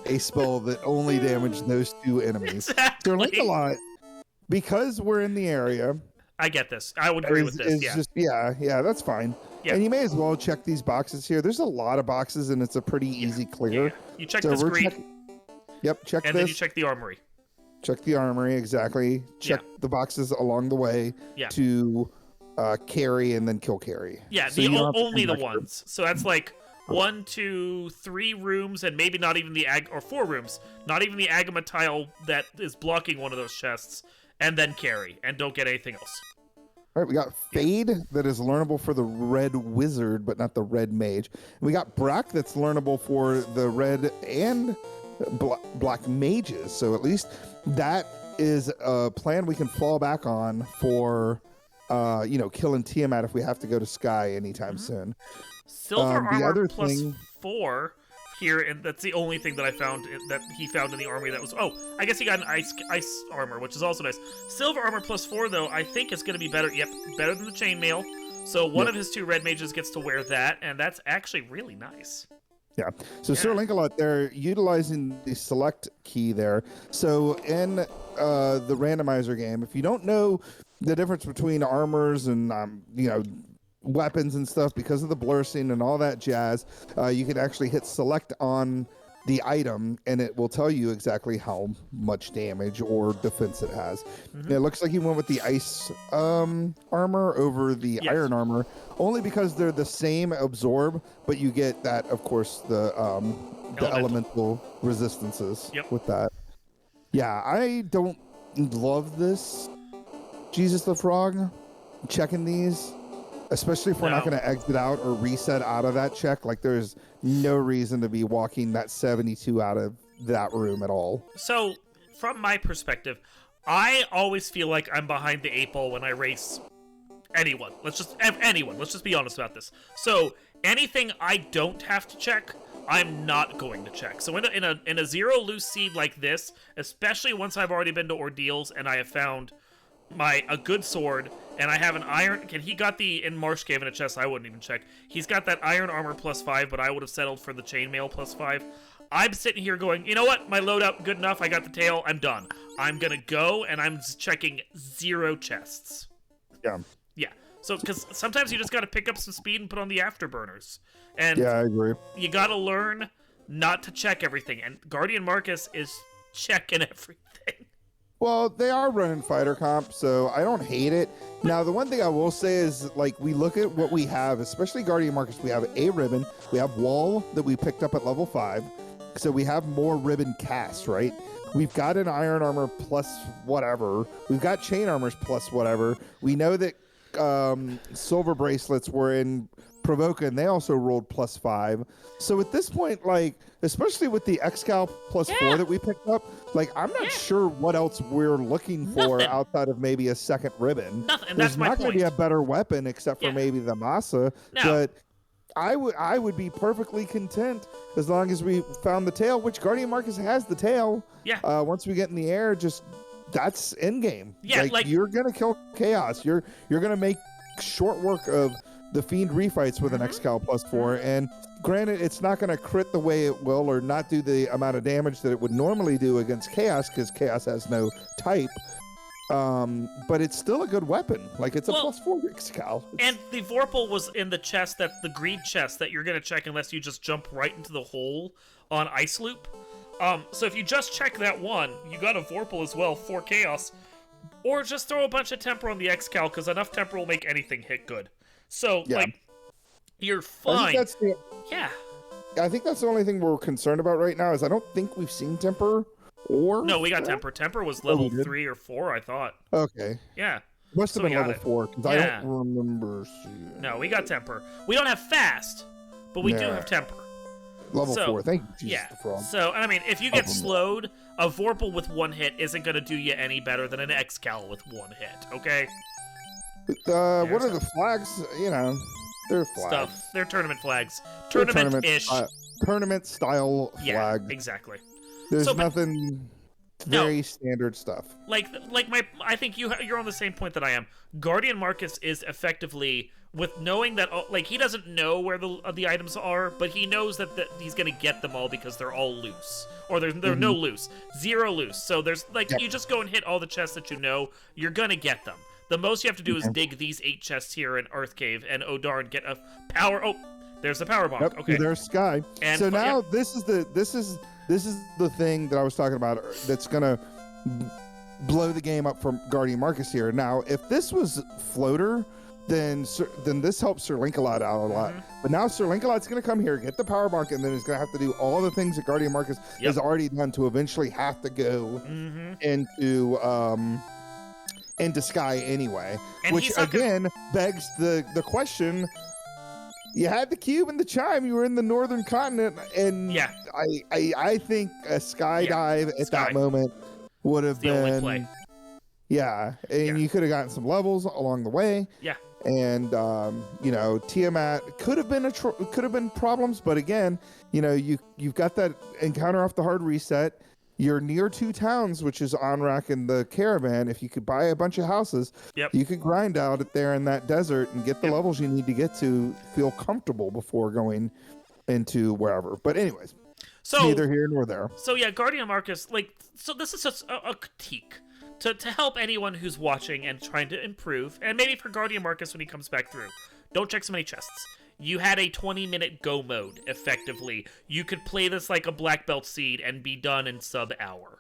a spell that only damaged those 2 enemies. Exactly. So Link-a-Lot, because we're in the area. I get this. I would agree with this. Yeah, that's fine. Yeah. And you may as well check these boxes here. There's a lot of boxes, and it's a pretty easy clear. Yeah. You check the screen. Check this. And then you check the armory. Check the armory, exactly. Check the boxes along the way to carry and then kill carry. Yeah, so only the ones. So that's like 1, 2, 3 rooms, and maybe not even the or 4 rooms. Not even the Agama tile that is blocking one of those chests. And then carry, and don't get anything else. All right, we got Fade that is learnable for the Red Wizard, but not the Red Mage. And we got Brack that's learnable for the Red and Black Mages. So at least that is a plan we can fall back on for, killing Tiamat if we have to go to Sky anytime soon. Silver armor plus 4 here, and that's the only thing that I found that he found in the armory that was. Oh, I guess he got an ice armor, which is also nice. Silver armor plus 4 though, I think is going to be better. Yep, better than the chainmail. So one of his 2 red mages gets to wear that, and that's actually really nice. Yeah. So Sir Link-a-Lot, they're utilizing the select key there. So in the randomizer game, if you don't know the difference between armors and weapons and stuff because of the blur scene and all that jazz, you can actually hit select on the item, and it will tell you exactly how much damage or defense it has. And it looks like he went with the ice armor over the iron armor, only because they're the same absorb, but you get that, of course, the elemental resistances with that. Yeah, I don't love this Jesus the Frog checking these, especially if we're not going to exit out or reset out of that check. Like, there's no reason to be walking that 72 out of that room at all. So, from my perspective, I always feel like I'm behind the 8 ball when I race anyone. Let's just be honest about this. So, anything I don't have to check, I'm not going to check. So in a zero loose seed like this, especially once I've already been to ordeals and I have found a good sword, and I have an iron, and he got the, in Marsh Cave in a chest, I wouldn't even check. He's got that iron armor +5, but I would have settled for the chainmail +5. I'm sitting here going, you know what, my loadout good enough, I got the tail, I'm done. I'm gonna go, and I'm checking 0 chests. Yeah. So, because sometimes you just gotta pick up some speed and put on the afterburners. And yeah, I agree. You gotta learn not to check everything, and Guardian Marcus is checking everything. Well, they are running fighter comp, so I don't hate it. Now, the one thing I will say is, like, we look at what we have, especially Guardian Marcus. We have a ribbon, we have wall that we picked up at level 5, so we have more ribbon cast, right? We've got an iron armor plus whatever. We've got chain armors plus whatever. We know that silver bracelets were in Provoca, and they also rolled +5. So at this point, like, especially with the Excal +4 that we picked up, like, I'm not sure what else we're looking for outside of maybe a second ribbon. Nothing. There's not going to be a better weapon except for maybe the Masa, but I would be perfectly content as long as we found the tail, which Guardian Marcus has the tail. Once we get in the air, just that's end game. Like you're gonna kill chaos. You're gonna make short work of the Fiend refights with an Excal +4, and granted, it's not going to crit the way it will or not do the amount of damage that it would normally do against Chaos, because Chaos has no type, but it's still a good weapon. Like, it's a +4 Excal. And the Vorpal was in the chest, that's the greed chest that you're going to check unless you just jump right into the hole on Ice Loop. So if you just check that one, you got a Vorpal as well for Chaos, or just throw a bunch of Temper on the Excal, because enough Temper will make anything hit good. So, like, you're fine. I think that's the only thing we're concerned about right now, is I don't think we've seen Temper or... No, we got Temper. Temper was level 3 or 4, I thought. Okay. Yeah. Must have been level 4, because I don't remember seeing... No, we got Temper. We don't have Fast, but we do have Temper. Level 4, thank you, Jesus the Frog. So, and I mean, if you get slowed, a Vorpal with 1 hit isn't going to do you any better than an Excal with 1 hit, okay? What are the flags? You know, they're flags. They're tournament flags. Tournament-ish. Tournament-style flag. Yeah, exactly. There's nothing very standard stuff. I think you're on the same point that I am. Guardian Marcus is effectively, with knowing that, like, he doesn't know where the items are, but he knows that he's going to get them all because they're all loose. Or there's no loose. 0 loose. So there's, like, you just go and hit all the chests that you know, you're going to get them. The most you have to do is dig these 8 chests here in Earth Cave, and oh darn, get a power. Oh, there's the power bomb. Yep, okay, there's Sky. And so now this is the thing that I was talking about that's gonna blow the game up for Guardian Marcus here. Now, if this was Floater, then this helps Sir Link-a-Lot out a lot. But now Sir Link-a-Lot's gonna come here, get the power bomb, and then he's gonna have to do all the things that Guardian Marcus has already done to eventually have to go into Sky anyway, and which again begs the question. You had the cube and the chime, you were in the northern continent, and I think a skydive at that moment would have been and you could have gotten some levels along the way, and you know, Tiamat could have been problems, but again, you know, you've got that encounter off the hard reset. You're near 2 towns, which is Onrak and the Caravan. If you could buy a bunch of houses, you could grind out it there in that desert and get the levels you need to get to feel comfortable before going into wherever. But anyways, neither here nor there. So yeah, Guardian Marcus, so this is just a critique to help anyone who's watching and trying to improve, and maybe for Guardian Marcus when he comes back through. Don't check so many chests. you had a 20-minute go mode, effectively. You could play this like a black belt seed and be done in sub-hour.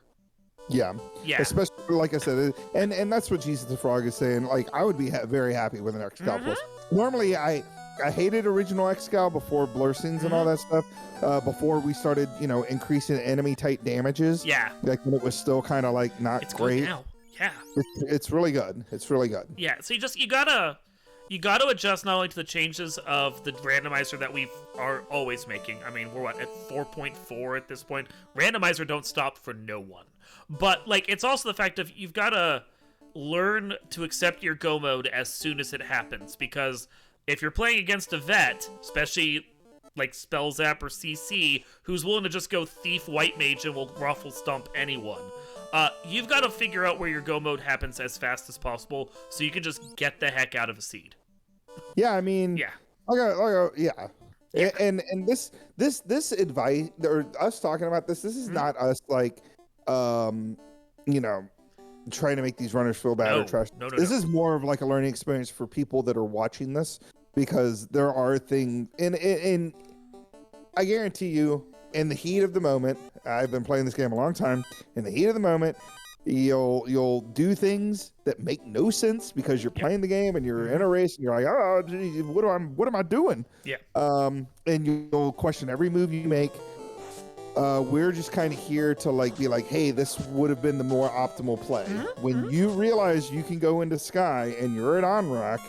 Yeah. Yeah. Especially, like I said, and that's what Jesus the Frog is saying. Like, I would be very happy with an Xcal Plus. Normally, I hated original Xcal before blur scenes and all that stuff. Before we started, increasing enemy type damages. Yeah. Like when it was still kind of like not it's great. Good now. Yeah. It's really good. It's really good. Yeah. So you gotta adjust not only to the changes of the randomizer that we are always making. I mean, we're at 4.4 at this point. Randomizer don't stop for no one. But like, it's also the fact of you've gotta learn to accept your go mode as soon as it happens, because if you're playing against a vet, especially like Spell Zap or CC, who's willing to just go Thief White Mage and will ruffle stomp anyone, you've got to figure out where your go mode happens as fast as possible so you can just get the heck out of a seed. Yeah, I mean, yeah. Yeah. And this advice, or us talking about this is not us like, trying to make these runners feel bad or trash. No, this is more of like a learning experience for people that are watching this, because there are things, and I guarantee you, in the heat of the moment, I've been playing this game a long time. In the heat of the moment, you'll do things that make no sense because you're playing the game and you're in a race and you're like, oh, gee, what am I doing? Yeah. And you'll question every move you make. We're just kind of here to like be like, hey, this would have been the more optimal play. When you realize you can go into Sky and you're at on-rock,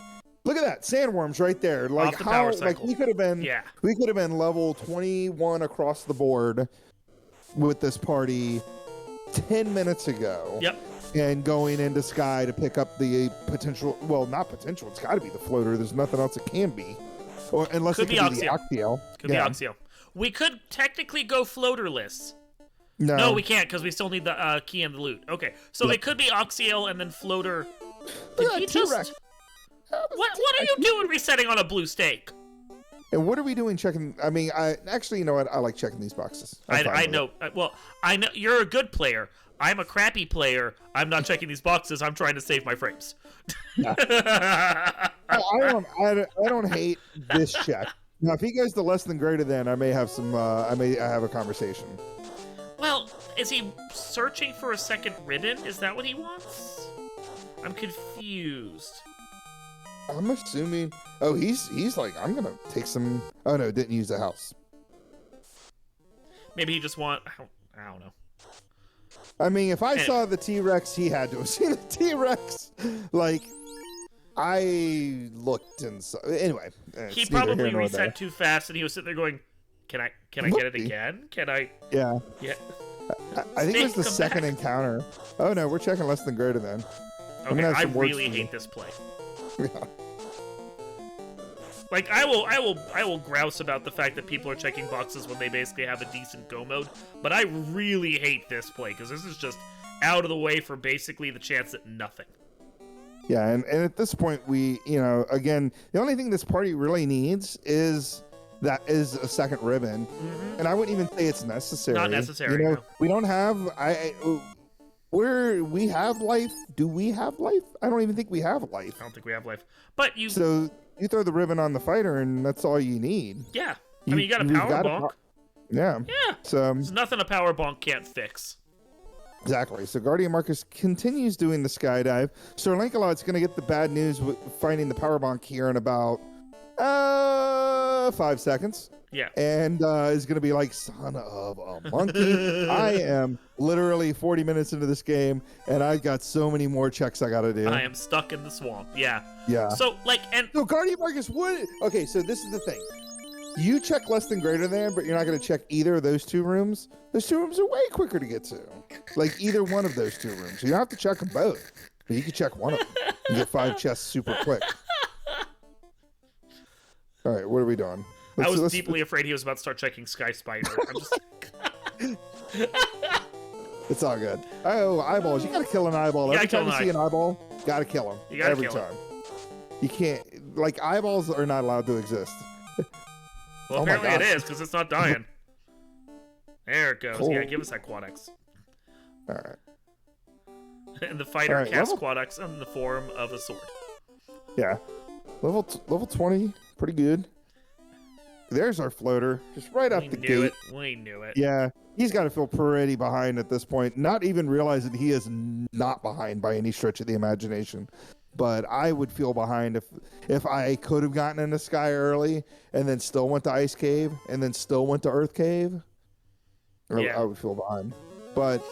look at that, sandworms right there. Like how, like we could have been level 21 across the board with this party 10 minutes ago. Yep. And going into Sky to pick up the potential, well, not potential, it's got to be the floater. There's nothing else it can be. Or unless it could be the Oxiel. Could be Oxiel. We could technically go floaterless. No, we can't, because we still need the key and the loot. Okay, so it could be Oxiel and then floater. Did he just... What are you doing resetting on a blue stake? And what are we doing checking? I mean, you know what? I like checking these boxes. I know. Well, I know you're a good player. I'm a crappy player. I'm not checking these boxes. I'm trying to save my frames. I don't hate this check. Now, if he goes to less than greater than, I may have some. I have a conversation. Well, is he searching for a second ribbon? Is that what he wants? I'm confused. I'm assuming. Oh, he's like, I'm gonna take some. Oh no, didn't use the house. Maybe he just want. I don't know. I mean, if I saw the T-Rex, he had to have seen the T-Rex. Like, I looked and saw. Anyway, he probably reset too fast, and he was sitting there going, "Can I get it again? Can I?" Yeah. Yeah. I think it was the second encounter. Oh no, we're checking less than greater than. Okay, I really hate this play. Yeah. Like, I will grouse about the fact that people are checking boxes when they basically have a decent go mode, but I really hate this play, because this is just out of the way for basically the chance at nothing. Yeah, and at this point, we, again, the only thing this party really needs is a second ribbon, and I wouldn't even say it's necessary. Not necessary, no. We don't have, we have life. Do we have life? I don't even think we have life. I don't think we have life. But So you throw the ribbon on the fighter, and that's all you need. Yeah. I mean, you got a power bonk. Yeah. Yeah. So there's nothing a power bonk can't fix. Exactly. So Guardian Marcus continues doing the skydive. Sir Lancelot's going to get the bad news with finding the power bonk here in about 5 seconds. Yeah. And is going to be like, son of a monkey. I am literally 40 minutes into this game, and I've got so many more checks I got to do. I am stuck in the swamp. Yeah. Yeah. So, So Guardian Marcus would... Okay, so this is the thing. You check less than greater than, but you're not going to check either of those two rooms. Those two rooms are way quicker to get to. Like, either one of those two rooms. So you don't have to check them both. But you can check one of them. You get 5 chests super quick. All right, what are we doing? I was deeply afraid he was about to start checking Sky Spider. I'm just... It's all good. Oh, eyeballs. You got to kill an eyeball. Every time you see an eyeball, got to kill him. You got to every kill time. You can't... Like, eyeballs are not allowed to exist. Well, apparently it is, because it's not dying. There it goes. Cool. Yeah, give us that Quad X. All right. And the fighter casts Quad X in the form of a sword. Yeah. Level 20, pretty good. there's our floater, just right up the gate. We knew it. Yeah, he's got to feel pretty behind at this point, not even realizing he is not behind by any stretch of the imagination. But I would feel behind if I could have gotten into Sky early and then still went to Ice Cave and then still went to Earth Cave. Yeah. I would feel behind. But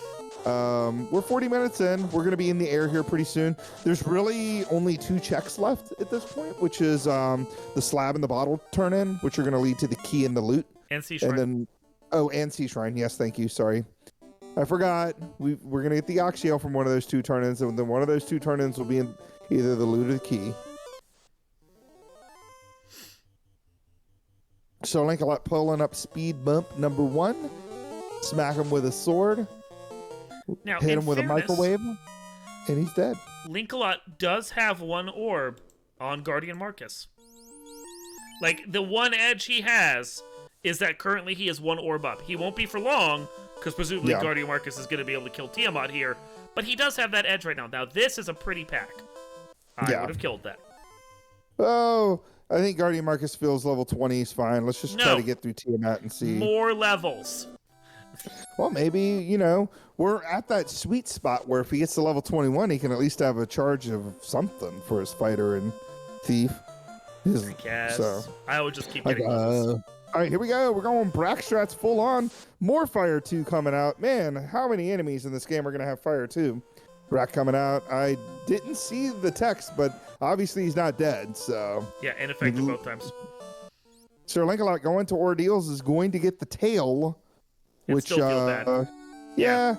we're 40 minutes in. We're going to be in the air here pretty soon. There's really only 2 checks left at this point, which is the slab and the bottle turn in, which are going to lead to the key and the loot. And Sea Shrine. And then, and Sea Shrine. Yes, thank you. Sorry. I forgot. We're going to get the Oxyale from one of those 2 turn-ins, and then one of those 2 turn-ins will be in either the loot or the key. So Link-a-Lot pulling up speed bump number 1. Smack him with a sword. Now, hit him with a microwave, and he's dead. Link-a-Lot does have 1 orb on Guardian Marcus. Like, the one edge he has is that currently he is 1 orb up. He won't be for long, because presumably Guardian Marcus is going to be able to kill Tiamat here, but he does have that edge right now. Now, this is a pretty pack. I would have killed that. Oh, I think Guardian Marcus feels level 20 is fine. Let's just try to get through Tiamat and see. More levels. Well, maybe, we're at that sweet spot where if he gets to level 21, he can at least have a charge of something for his fighter and thief. I guess. So, I would just keep getting levels. All right, here we go. We're going Brackstrats full on. More Fire 2 coming out. Man, how many enemies in this game are going to have Fire 2? Brack coming out. I didn't see the text, but obviously he's not dead, so... Yeah, ineffective both times. Sir Link-a-Lot going to Ordeals is going to get the tail, which... still feel bad. Yeah.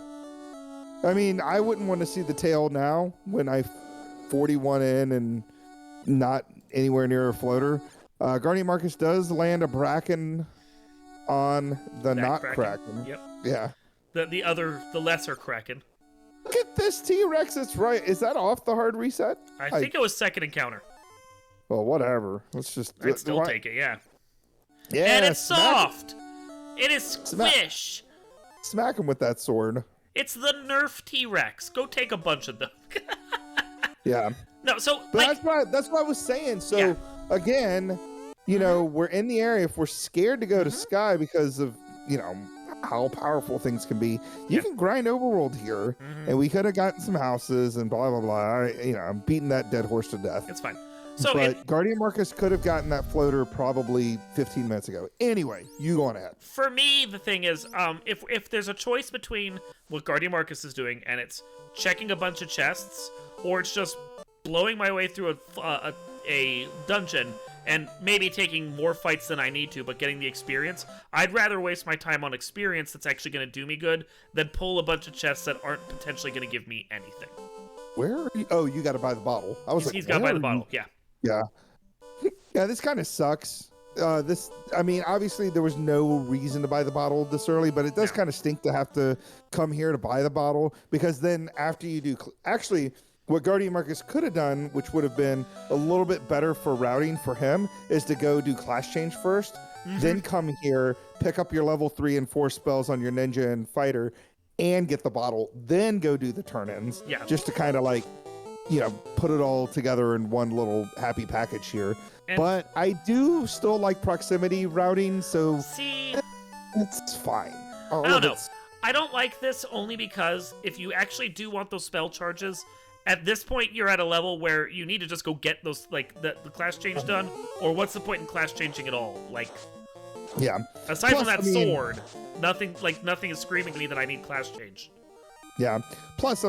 I mean, I wouldn't want to see the tail now when I 41 in and not anywhere near a floater. Guardian Marcus does land a Bracken on the that not Kraken. Yep. Yeah. The lesser Kraken. Look at this T-Rex. It's right. Is that off the hard reset? I think it was second encounter. Well, whatever. Let's just... I'd still take it, yeah. Yeah. And it's soft. It is squish. Smack him with that sword. It's the Nerf T-Rex. Go take a bunch of them. Yeah. No, so... But that's what I was saying. So, again, we're in the area. If we're scared to go to Sky because of, how powerful things can be, you can grind Overworld here, and we could have gotten some houses and blah, blah, blah. I'm beating that dead horse to death. It's fine. So but Guardian Marcus could have gotten that floater probably 15 minutes ago. Anyway, you go on ahead. For me, the thing is, if there's a choice between what Guardian Marcus is doing and it's checking a bunch of chests, or it's just blowing my way through a dungeon and maybe taking more fights than I need to, but getting the experience, I'd rather waste my time on experience that's actually going to do me good than pull a bunch of chests that aren't potentially going to give me anything. Where are you? Oh, you got to buy the bottle. He's got to buy the bottle, yeah. Yeah. Yeah, this kind of sucks. Obviously there was no reason to buy the bottle this early, but it does kind of stink to have to come here to buy the bottle, because then after you do... Actually, what Guardian Marcus could have done, which would have been a little bit better for routing for him, is to go do class change first, then come here, pick up your level 3 and 4 spells on your ninja and fighter, and get the bottle, then go do the turn-ins, just to kind of put it all together in one little happy package here. But I do still like proximity routing, so it's fine. I don't know. I don't like this only because if you actually do want those spell charges, at this point you're at a level where you need to just go get those, the class change done, or what's the point in class changing at all? Aside from that sword, nothing is screaming to me that I need class change. Yeah. Plus,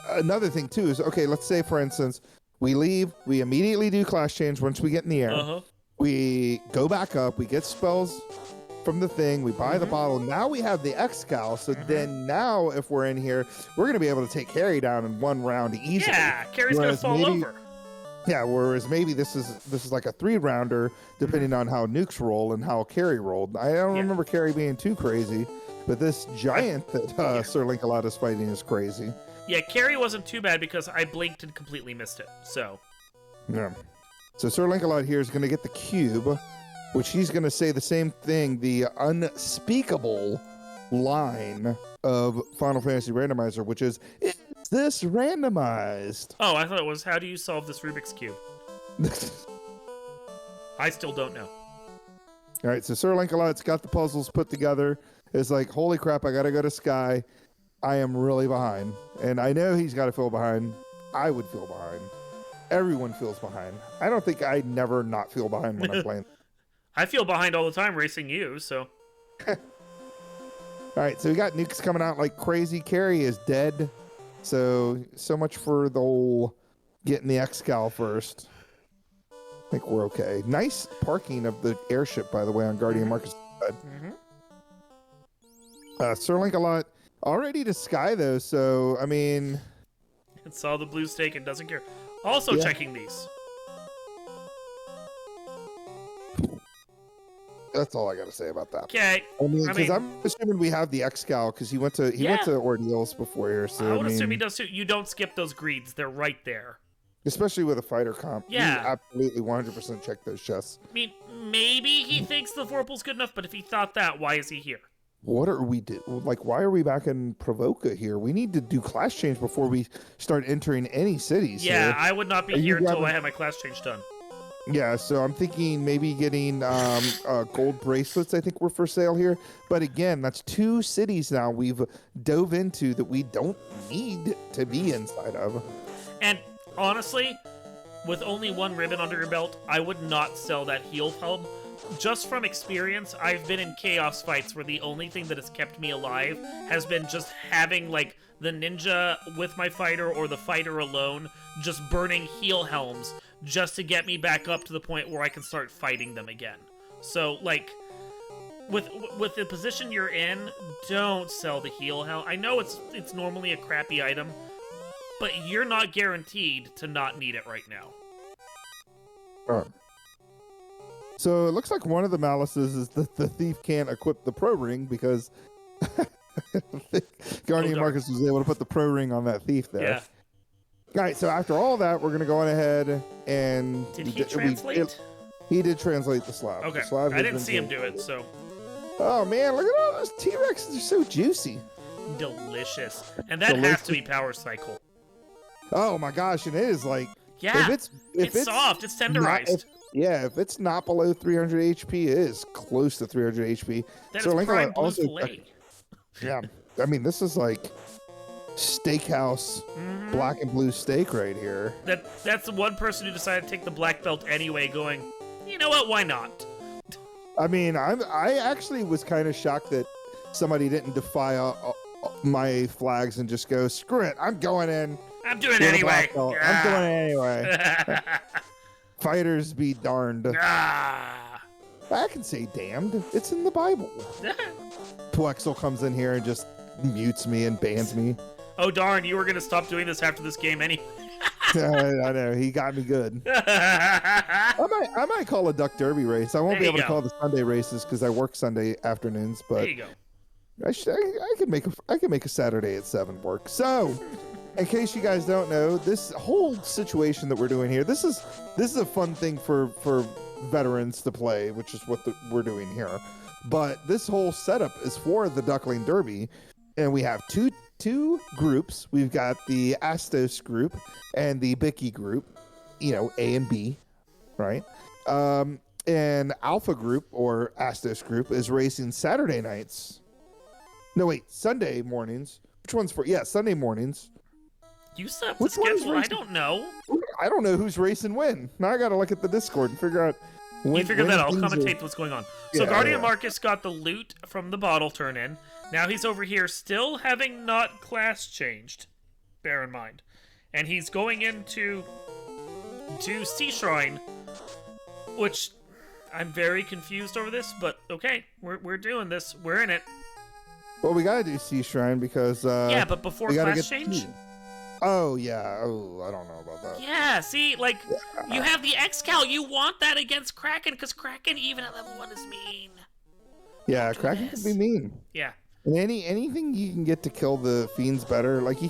another thing too is, okay, let's say for instance we leave, we immediately do class change once we get in the air, we go back up, we get spells from the thing, we buy the bottle, now we have the Excal, so then now if we're in here, we're going to be able to take Carrie down in one round easily. Yeah, Carrie's going to fall over. Yeah, whereas maybe this is like a 3-rounder depending on how nukes roll and how Carrie rolled. I don't remember Carrie being too crazy, but this giant that Sir Link-a-Lot is fighting is crazy. Yeah, Carrie wasn't too bad because I blinked and completely missed it, so... Yeah. So Sir Link-a-Lot here is going to get the cube, which he's going to say the same thing, the unspeakable line of Final Fantasy Randomizer, which is, is this randomized? Oh, I thought it was, how do you solve this Rubik's Cube? I still don't know. All right, so Sir Lancelot's got the puzzles put together. It's like, holy crap, I got to go to Sky. I am really behind. And I know he's got to feel behind. I would feel behind. Everyone feels behind. I don't think I never not feel behind when I'm playing. I feel behind all the time racing you, so. All right, so we got nukes coming out like crazy. Carrie is dead. So much for the whole getting the Excal first. I think we're okay. Nice parking of the airship, by the way, on Guardian Marcus' side. Sir Lancelot already to Sky, though, so, I mean... It saw the blue stake and doesn't care. Also checking these. That's all I got to say about that. Okay. I mean, because I'm assuming we have the Excal, because he went to Ordeals before here, so I would assume he does too. You don't skip those greeds. They're right there. Especially with a fighter comp. Yeah. You absolutely 100% check those chests. I mean, maybe he thinks the Vorpal's good enough, but if he thought that, why is he here? What are we doing? Like, why are we back in Provoca here? We need to do class change before we start entering any cities. Yeah, here. I would not be here until I have my class change done. Yeah, so I'm thinking maybe getting gold bracelets, I think were for sale here. But again, that's 2 cities now we've dove into that we don't need to be inside of. And honestly, with only 1 ribbon under your belt, I would not sell that heal helm. Just from experience, I've been in chaos fights where the only thing that has kept me alive has been just having, like, the ninja with my fighter or the fighter alone just burning heal helms just to get me back up to the point where I can start fighting them again. So, like, with the position you're in, don't sell the heal helm. I know it's normally a crappy item, but you're not guaranteed to not need it right now. So it looks like one of the malices is that the thief can't equip the pro ring because Guardian Marcus was able to put the pro ring on that thief there. Yeah. All right, so after all that, we're going to go on ahead and... Did he translate? He did translate the slab. Okay, the slab I didn't see him do it, so... Oh, man, look at all those T-Rexes. They're so juicy. Delicious. And that has to be power cycle. Oh, my gosh, and it is like... Yeah, if it's soft. It's tenderized. If it's not below 300 HP, it is close to 300 HP. That is prime blue fillet. Yeah, I mean, this is like steakhouse black and blue steak right here. That's the one person who decided to take the black belt anyway, going, you know what, why not? I mean, I actually was kind of shocked that somebody didn't defy my flags and just go, screw it, I'm going in. I'm doing it anyway. I'm doing it anyway. Fighters be darned. I can say damned. It's in the Bible. Twexel comes in here and just mutes me and bans me. Oh, darn, you were going to stop doing this after this game anyway. I know, he got me good. I might call a Duck Derby race. I won't be able to call the Sunday races because I work Sunday afternoons, but there you go. I could make a Saturday at 7 work. So, in case you guys don't know, this whole situation that we're doing here, this is a fun thing for veterans to play, which is what we're doing here. But this whole setup is for the Duckling Derby, and we have two groups. We've got the Astos group and the Bicky group, A and B, right? And Alpha group or Astos group is racing Saturday nights. No, wait, Sunday mornings. Which one's for? Yeah, Sunday mornings. You set up the schedule? I don't know. I don't know who's racing when. Now I got to look at the Discord and figure out when. You figure that out. I'll commentate what's going on. So Guardian Marcus got the loot from the bottle turn in. Now he's over here still having not class changed. Bear in mind. And he's going into Sea Shrine, which I'm very confused over this, but okay, we're doing this. We're in it. Well, we gotta do Sea Shrine because yeah, but before class change. Oh yeah. Oh, I don't know about that. Yeah. See, you have the Excal. You want that against Kraken because Kraken even at level 1 is mean. Yeah, Kraken can be mean. Yeah. And anything you can get to kill the fiends better. Like you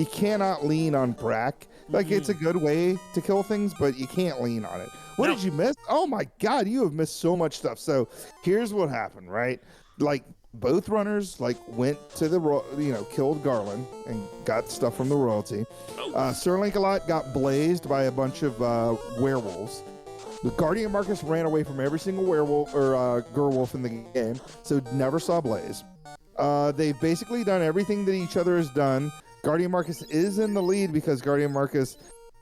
cannot lean on Brack. Like it's a good way to kill things, but you can't lean on it. What did you miss? Oh my God, you have missed so much stuff. So here's what happened, right? Like both runners went to the killed Garland and got stuff from the royalty. Sir Lancelot got blazed by a bunch of werewolves. The Guardian Marcus ran away from every single werewolf or Gerwolf in the game, so never saw Blaze. They've basically done everything that each other has done. Guardian Marcus is in the lead because Guardian Marcus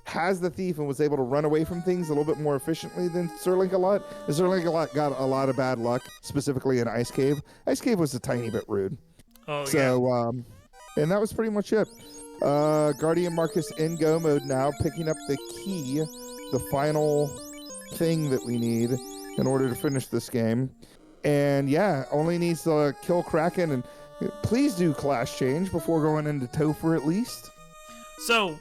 has the thief and was able to run away from things a little bit more efficiently than Sir Link-a-Lot. Sir Link-a-Lot got a lot of bad luck, specifically in Ice Cave. Ice Cave was a tiny bit rude. Oh, yeah. And that was pretty much it. Guardian Marcus in go mode now, picking up the key, the final thing that we need in order to finish this game. And yeah, only needs to kill Kraken, and please do class change before going into Topher at least. So,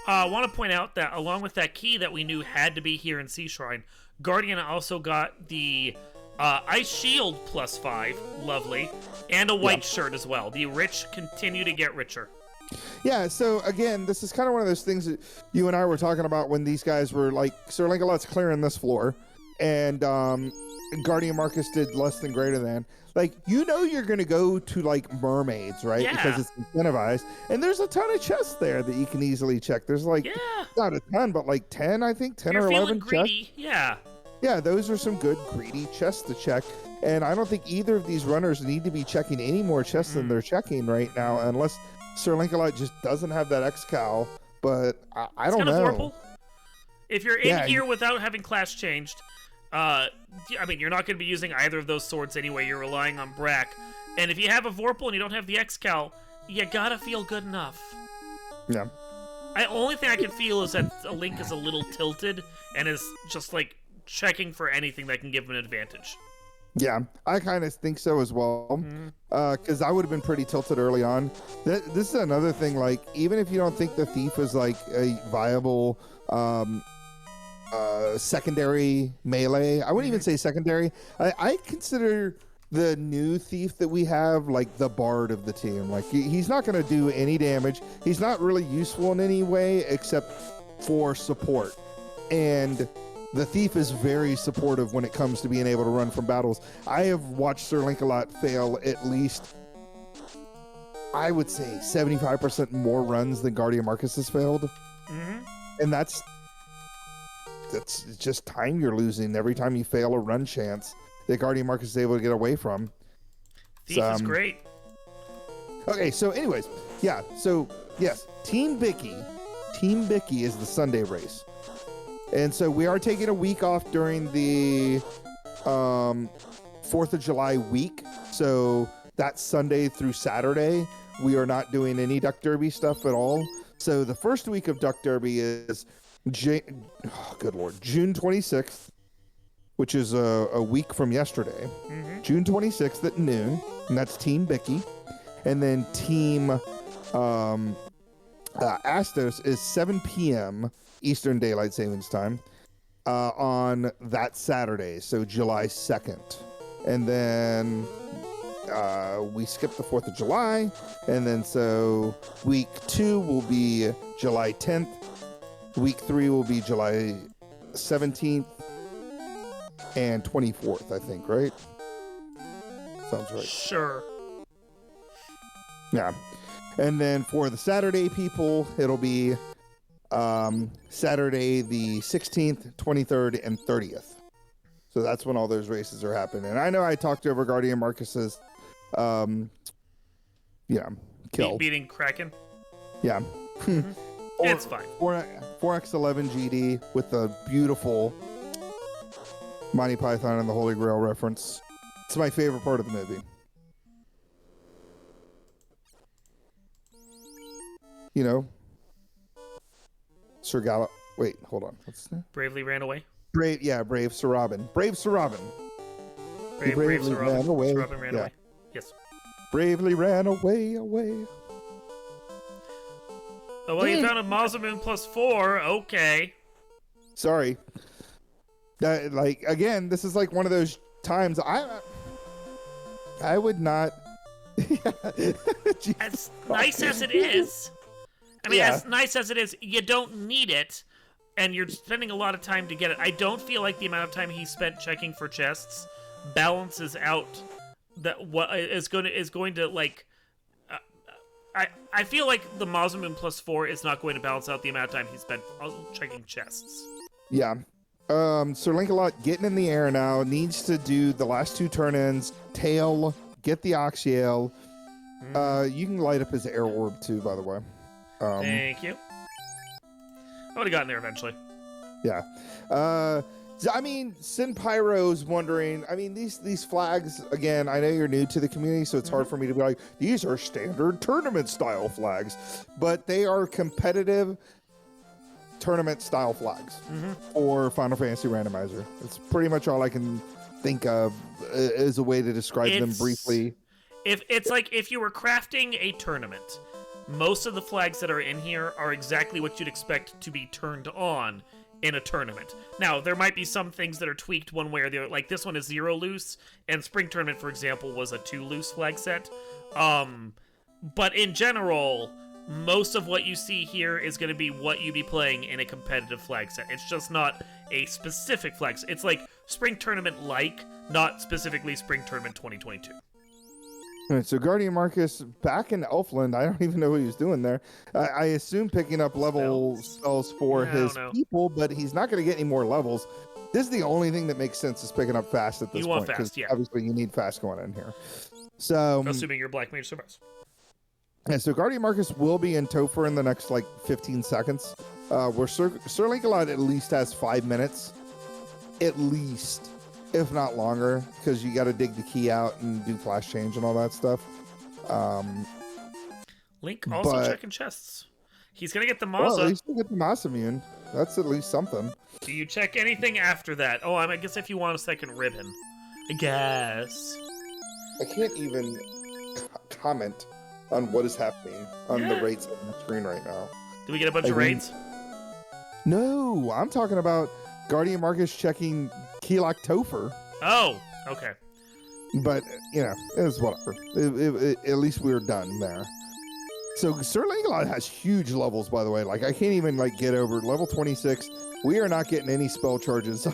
I want to point out that along with that key that we knew had to be here in Sea Shrine, Guardian also got the Ice Shield +5, lovely, and a white shirt as well. The rich continue to get richer. Yeah, so again, this is kind of one of those things that you and I were talking about when these guys were like, Sir Link-a-Lot's clearing this floor, and Guardian Marcus did less than greater than. Like, you know you're going to go to, like, mermaids, right? Yeah. Because it's incentivized. And there's a ton of chests there that you can easily check. There's, like, not a ton, but, like, 10, I think, 10 You're or 11 feeling greedy. chests. Yeah. Yeah, those are some good greedy chests to check. And I don't think either of these runners need to be checking any more chests than they're checking right now, unless Sir Link-a-Lot just doesn't have that X-Cal. But I don't know. Vorpal. If you're in here without having class changed, I mean, you're not going to be using either of those swords anyway. You're relying on Brack. And if you have a Vorpal and you don't have the X-Cal, you gotta feel good enough. Yeah. The only thing I can feel is that a Link is a little tilted and is just, like, checking for anything that can give him an advantage. Yeah, I kind of think so as well. Because I would have been pretty tilted early on. This is another thing, like, even if you don't think the Thief is, like, a viable secondary melee. I wouldn't even say secondary. I consider the new Thief that we have like the bard of the team. Like, he's not going to do any damage. He's not really useful in any way except for support. And the Thief is very supportive when it comes to being able to run from battles. I have watched Sir Link-a-Lot fail at least, I would say, 75% more runs than Guardian Marcus has failed. And that's just time you're losing every time you fail a run chance that Guardian Marcus is able to get away from. Thief is great. Okay, so anyways, yeah, so yes, Team Bicky is the Sunday race. And so we are taking a week off during the 4th of July week. So that's Sunday through Saturday. We are not doing any Duck Derby stuff at all. So the first week of Duck Derby is June 26th, which is a week from yesterday. June 26th at noon, and that's Team Bicky. And then Team Astos is 7 p.m. Eastern Daylight Savings Time on that Saturday, so July 2nd. And then we skip the 4th of July, and then so week 2 will be July 10th. Week 3 will be July 17th and 24th, I think, right? Sounds right. Sure. Yeah. And then for the Saturday people, it'll be Saturday the 16th, 23rd, and 30th. So that's when all those races are happening. And I know I talked over Guardian Marcus's, kill. Beating Kraken? Yeah. It's fine. 4x11 GD with the beautiful Monty Python and the Holy Grail reference. It's my favorite part of the movie. You know, Sir Gallo. Wait, hold on. What's that? Bravely ran away. Brave Sir Robin. Brave Sir Robin. Brave Sir Robin. Sir Robin ran away. Yes. Bravely ran away. Oh, well, you found a Mazamoon +4. Okay. Sorry. Like, again, this is like one of those times I would not. As nice as it is. I mean, as nice as it is, you don't need it, and you're spending a lot of time to get it. I don't feel like the amount of time he spent checking for chests balances out that what is going to like. I feel like the Mazamoon +4 is not going to balance out the amount of time he spent checking chests. Yeah. Sir Lancelot getting in the air now, needs to do the last 2 turn-ins, tail, get the Oxyale. You can light up his air orb too, by the way. Thank you. I would have gotten there eventually. Yeah. I mean, Sin Pyro's wondering, I mean, these flags, again, I know you're new to the community, so it's hard for me to be like, these are standard tournament style flags, but they are competitive tournament style flags for Final Fantasy Randomizer. It's pretty much all I can think of as a way to describe them briefly. If it's like if you were crafting a tournament, most of the flags that are in here are exactly what you'd expect to be turned on in a tournament. Now, there might be some things that are tweaked one way or the other. Like this one is 0 loose, and Spring Tournament, for example, was a 2 loose flag set. But in general, most of what you see here is going to be what you'd be playing in a competitive flag set. It's just not a specific flag set. It's like Spring Tournament-like, not specifically Spring Tournament 2022. All right, so Guardian Marcus back in Elfland. I don't even know what he was doing there. I assume picking up level spells for his people, but he's not going to get any more levels. This is the only thing that makes sense is picking up fast at this point. You want fast, yeah. Obviously, you need fast going in here. So, assuming your Black Mage survives. Yeah, so Guardian Marcus will be in Topher in the next, 15 seconds. Where Sir Lancelot at least has 5 minutes. At least. If not longer, because you got to dig the key out and do flash change and all that stuff. Link also checking chests. He's going to get the Mazza. Well, at least he'll get the Mazza immune. That's at least something. Do you check anything after that? Oh, I guess if you want a second ribbon. I guess. I can't even comment on what is happening on the raids on the screen right now. Did we get a bunch of raids? No, I'm talking about Guardian Marcus checking Keylok Topher. Oh, okay. But, it's whatever. At least we're done there. So Sir Lancelot has huge levels, by the way. I can't even, get over level 26. We are not getting any spell charges on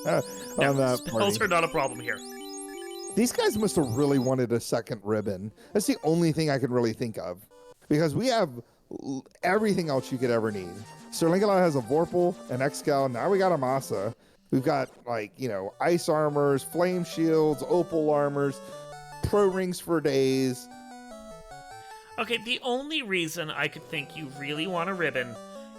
that spells party. are not a problem here. These guys must have really wanted a second ribbon. That's the only thing I can really think of. Because we have everything else you could ever need. Sir Lancelot has a Vorpal, an Excal, now we got a Masa. We've got, ice armors, flame shields, opal armors, pro rings for days. Okay, the only reason I could think you really want a ribbon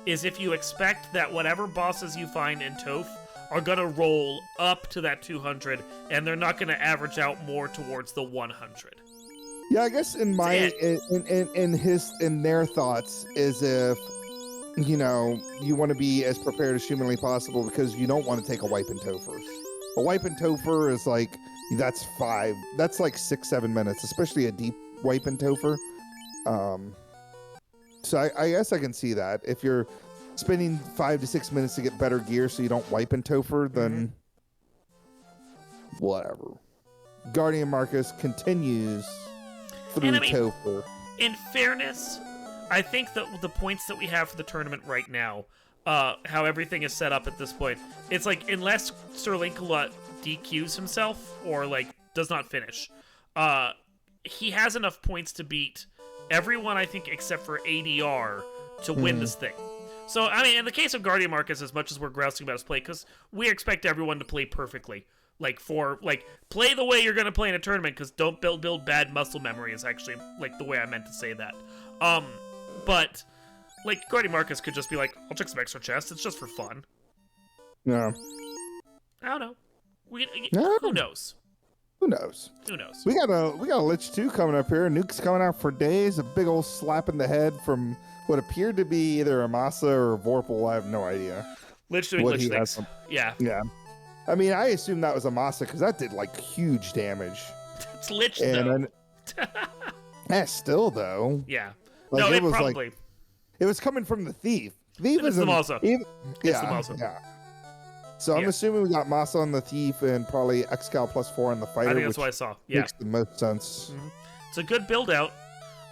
is if you expect that whatever bosses you find in Toph are going to roll up to that 200, and they're not going to average out more towards the 100. Yeah, I guess in their thoughts is if you want to be as prepared as humanly possible because you don't want to take a wipe in Topher. A wipe in Topher is that's 6-7 minutes, especially a deep wipe in Topher. So I guess I can see that. If you're spending 5 to 6 minutes to get better gear so you don't wipe in Topher, then whatever. Guardian Marcus continues through Topher. In fairness, I think that the points that we have for the tournament right now, how everything is set up at this point, it's unless Sir Lancelot DQs himself or does not finish, he has enough points to beat everyone, I think, except for ADR to win this thing. So, in the case of Guardian Marcus, as much as we're grousing about his play, because we expect everyone to play perfectly. Play the way you're going to play in a tournament, because don't build bad muscle memory is actually, the way I meant to say that. But, Guardian Marcus could just be I'll check some extra chests. It's just for fun. No. I don't know. Who knows? Who knows? We got a Lich 2 coming up here. Nuke's coming out for days. A big old slap in the head from what appeared to be either a Masa or a Vorpal. I have no idea. Lich doing Lich things. Yeah. Yeah. I assume that was a Masa because that did huge damage. It's Lich though. Still though. Yeah. No, it was probably. It was coming from the Thief. Thief is the Masa. It's the Masa. Yeah. So I'm assuming we got Masa on the Thief and probably Excal +4 on the Fighter. I think that's what I saw. Yeah. Makes the most sense. Mm-hmm. It's a good build out.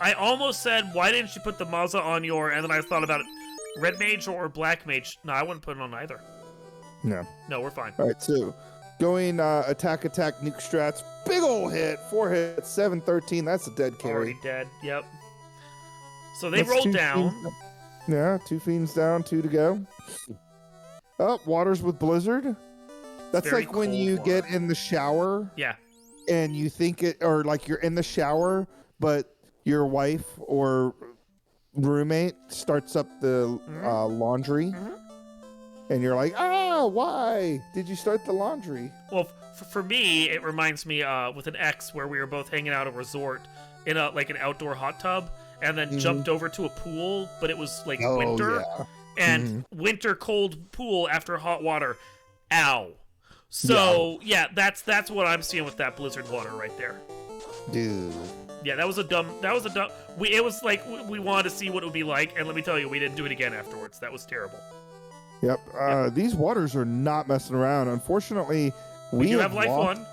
I almost said, why didn't you put the Masa on your... And then I thought about it. Red Mage or Black Mage? No, I wouldn't put it on either. No. No, we're fine. All right, so going attack, nuke strats. Big ol' hit. 4 hits, 713. That's a dead carry. Already dead. Yep. So they rolled down. Yeah, 2 fiends down, 2 to go. Oh, waters with blizzard. That's Very like when cold you water. get in the shower Yeah. and you think it, or like you're in the shower, but your wife or roommate starts up the laundry, and you're like, why did you start the laundry? Well, for me, it reminds me with an ex where we were both hanging out at a resort in an outdoor hot tub, and then jumped over to a pool, but it was like winter, and winter cold pool after hot water. Ow. So yeah, that's what I'm seeing with that blizzard water right there. Dude. Yeah, that was a dumb. It was like we wanted to see what it would be like, and let me tell you, we didn't do it again afterwards. That was terrible. Yep. These waters are not messing around. Unfortunately, we do have life 1.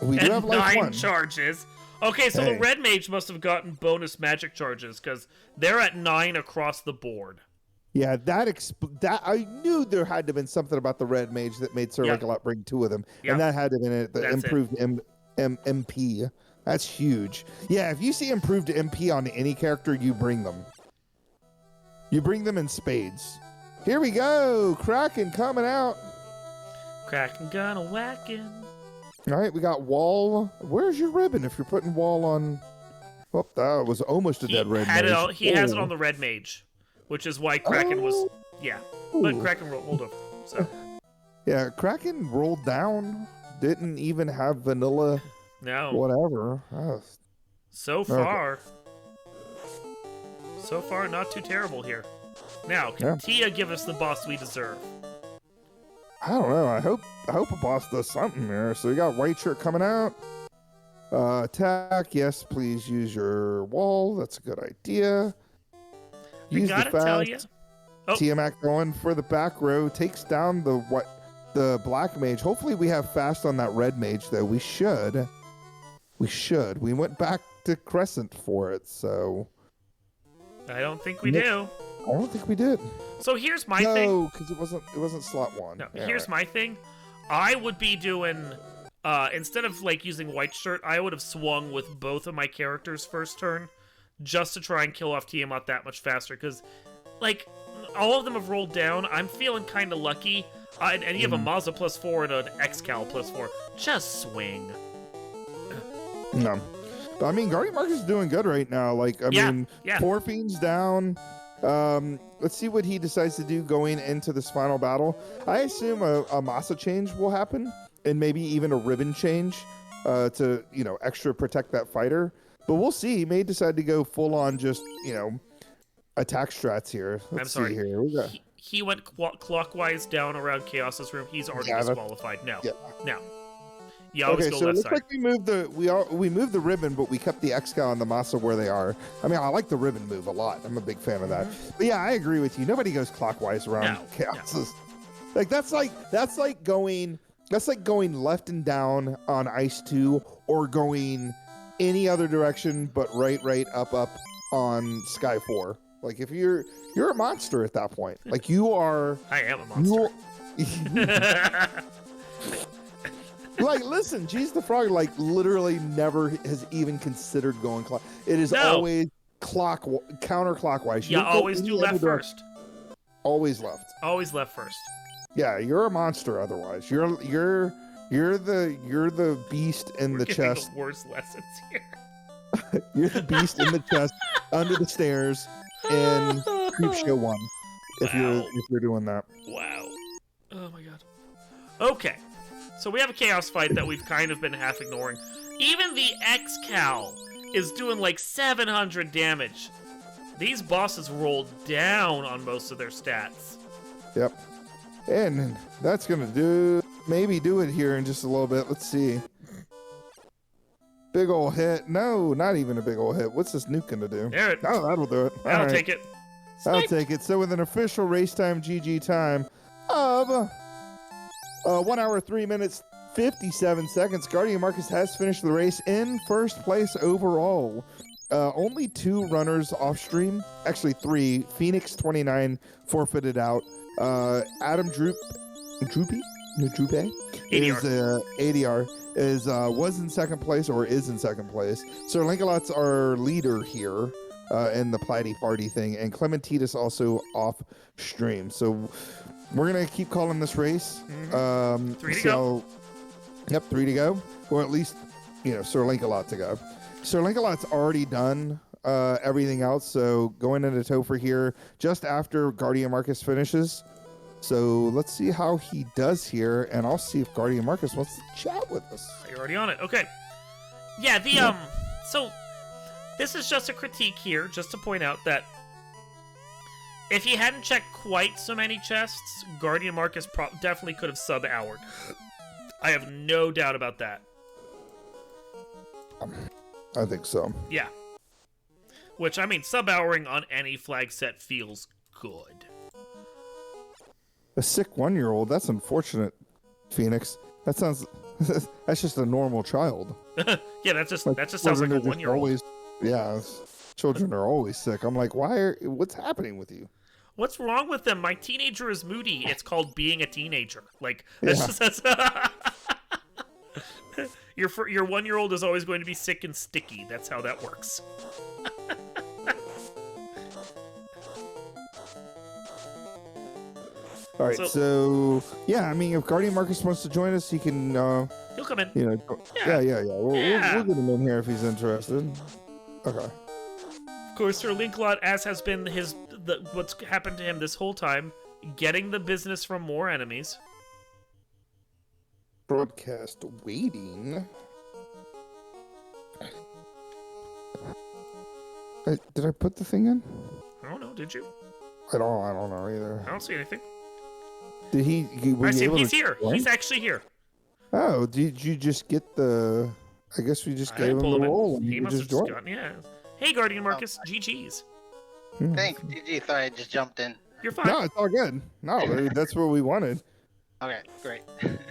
We do have life 9 1. charges. Okay, so the red mage must have gotten bonus magic charges because they're at 9 across the board. Yeah, that I knew there had to have been something about the red mage that made Sir Lancelot bring 2 of them, and that had to have been it. The improved MP. That's huge. Yeah, if you see improved MP on any character, you bring them. You bring them in spades. Here we go, Kraken coming out. Kraken gonna whackin'. All right, we got wall. Where's your ribbon if you're putting wall on? Oh, that was almost a dead red mage. He has it on the red mage, which is why Kraken was... Yeah, but Kraken rolled over, so... Yeah, Kraken rolled down. Didn't even have vanilla... No. Whatever. So far, not too terrible here. Now, can Tia give us the boss we deserve? I don't know. I hope a boss does something there. So we got white shirt coming out. Attack. Yes, please use your wall. That's a good idea. Use the fast. Tell you. Tiamat going for the back row. Takes down the black mage. Hopefully we have fast on that red mage, though. We should. We went back to Crescent for it, so... I don't think we do. I don't think we did. So here's my thing. No, because it wasn't slot 1. No, here's my thing. I would be doing... instead of, using white shirt, I would have swung with both of my characters first turn, just to try and kill off Tiamat that much faster, because, all of them have rolled down. I'm feeling kind of lucky. And you have a Mazda +4 and an Excal +4. Just swing. No. But, I mean, Guardian Marcus is doing good right now. Porphine's down. Let's see what he decides to do going into this final battle. I assume a Masa change will happen, and maybe even a ribbon change to, extra protect that fighter. But we'll see. He may decide to go full on just, attack strats here. Let's see here. He went clockwise down around Chaos's room. He's already disqualified. No. You always go so left it looks side. like we moved the ribbon, but we kept the Excal and the Masa where they are. I mean, I like the ribbon move a lot. I'm a big fan of that. But yeah, I agree with you. Nobody goes clockwise around Chaos. No. That's like going left and down on Ice 2, or going any other direction but right up on Sky 4. Like, if you're a monster at that point. Like, you are. I am a monster. Listen, Jeez the Frog, literally never has even considered going clock. It is always counterclockwise. You always do left first. Always left. Always left first. Yeah, you're a monster otherwise. You're the beast in the chest. The worst lessons here. You're the beast in the chest under the stairs in Creepshow 1. If you're doing that. Wow. Oh my god. Okay. So we have a chaos fight that we've kind of been half ignoring. Even the Excal is doing 700 damage. These bosses rolled down on most of their stats. Yep. And that's going to maybe do it here in just a little bit. Let's see. Big ol' hit. No, not even a big ol' hit. What's this nuke going to do? There it. Oh, that'll do it. That'll take it. I'll take it. So with an official race time GG time of 1 hour, 3 minutes, 57 seconds, Guardian Marcus has finished the race in first place overall. Only 2 runners off stream. Actually 3. Phoenix 29 forfeited out. Adam Drupe is ADR was in second place, or is in second place. Sir Lancelot's our leader here in the Platy party thing, and Clementitas also off stream. So we're gonna keep calling this race. 3 to go. Yep, 3 to go, or at least Sir Lancelot to go. Sir Lancelot's already done everything else, so going into Topher here just after Guardian Marcus finishes. So let's see how he does here, and I'll see if Guardian Marcus wants to chat with us. You're already on it. Okay. Yeah. So this is just a critique here, just to point out that if he hadn't checked quite so many chests, Guardian Marcus definitely could have sub-houred. I have no doubt about that. I think so. Yeah. Which, I mean, sub-houring on any flag set feels good. A sick 1-year-old? That's unfortunate, Phoenix. That sounds... that's just a normal child. Yeah, that just sounds like a 1-year-old. Children are always sick. I'm like, what's happening with you? What's wrong with them? My teenager is moody. It's called being a teenager. Like, that's your 1-year-old is always going to be sick and sticky. That's how that works. All right, so yeah, I mean, if Guardian Marcus wants to join us, he can. He'll come in. Yeah. We'll get him in here if he's interested. Okay. Of course, Sir Lancelot, as has been what's happened to him this whole time, getting the business from more enemies. Broadcast waiting. Did I put the thing in? I don't know. Did you? I don't know either. I don't see anything. Did he? I see him. He's here. He's actually here. Oh, did you just get the? I guess we just gave him the role. He must have just gotten. Yeah. Hey, Guardian Marcus. GG's. Thanks, GG. Sorry, I just jumped in. You're fine. No, it's all good. No, that's what we wanted. Okay, great.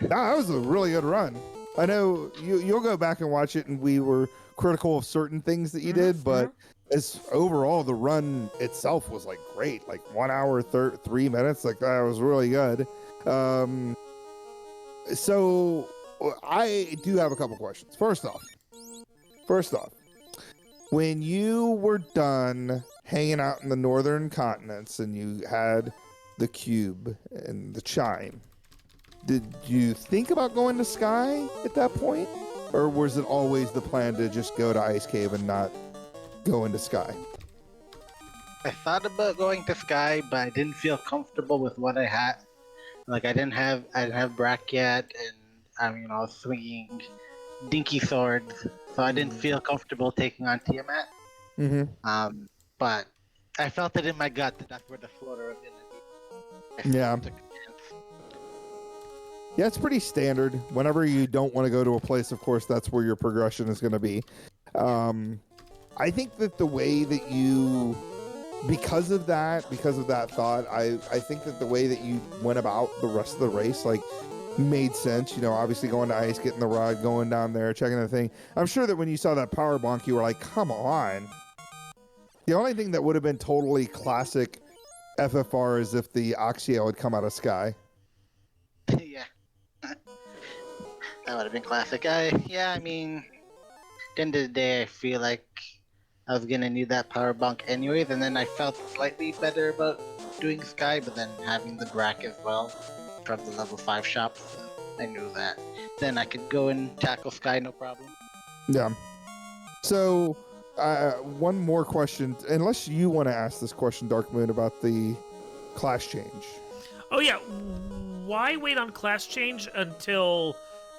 No, that was a really good run. I know you'll go back and watch it, and we were critical of certain things that you did, but as overall, the run itself was like great. Like 1 hour, 3 minutes. Like that was really good. So I do have a couple questions. First off, when you were done hanging out in the northern continents and you had the cube and the chime, did you think about going to Sky at that point? Or was it always the plan to just go to Ice Cave and not go into Sky? I thought about going to Sky, but I didn't feel comfortable with what I had. Like I didn't have Brack yet, and I was swinging dinky swords, so I didn't feel comfortable taking on Tiamat. But I felt it in my gut that that's where the floater was gonna be. Yeah. Yeah, it's pretty standard. Whenever you don't want to go to a place, of course, that's where your progression is going to be. I think that the way that you, because of that thought, I think that the way that you went about the rest of the race, like, made sense. Obviously going to Ice, getting the rod, going down there, checking the thing. I'm sure that when you saw that power bonk, you were like, come on. The only thing that would have been totally classic FFR is if the Oxio had come out of Sky. Yeah. That would have been classic. I mean, at the end of the day, I feel like I was gonna need that power bunk anyways, and then I felt slightly better about doing Sky, but then having the Brack as well from the level 5 shop, I knew that then I could go and tackle Sky no problem. Yeah. So, one more question, unless you want to ask this question, Dark Moon, about the class change. Oh yeah, why wait on class change until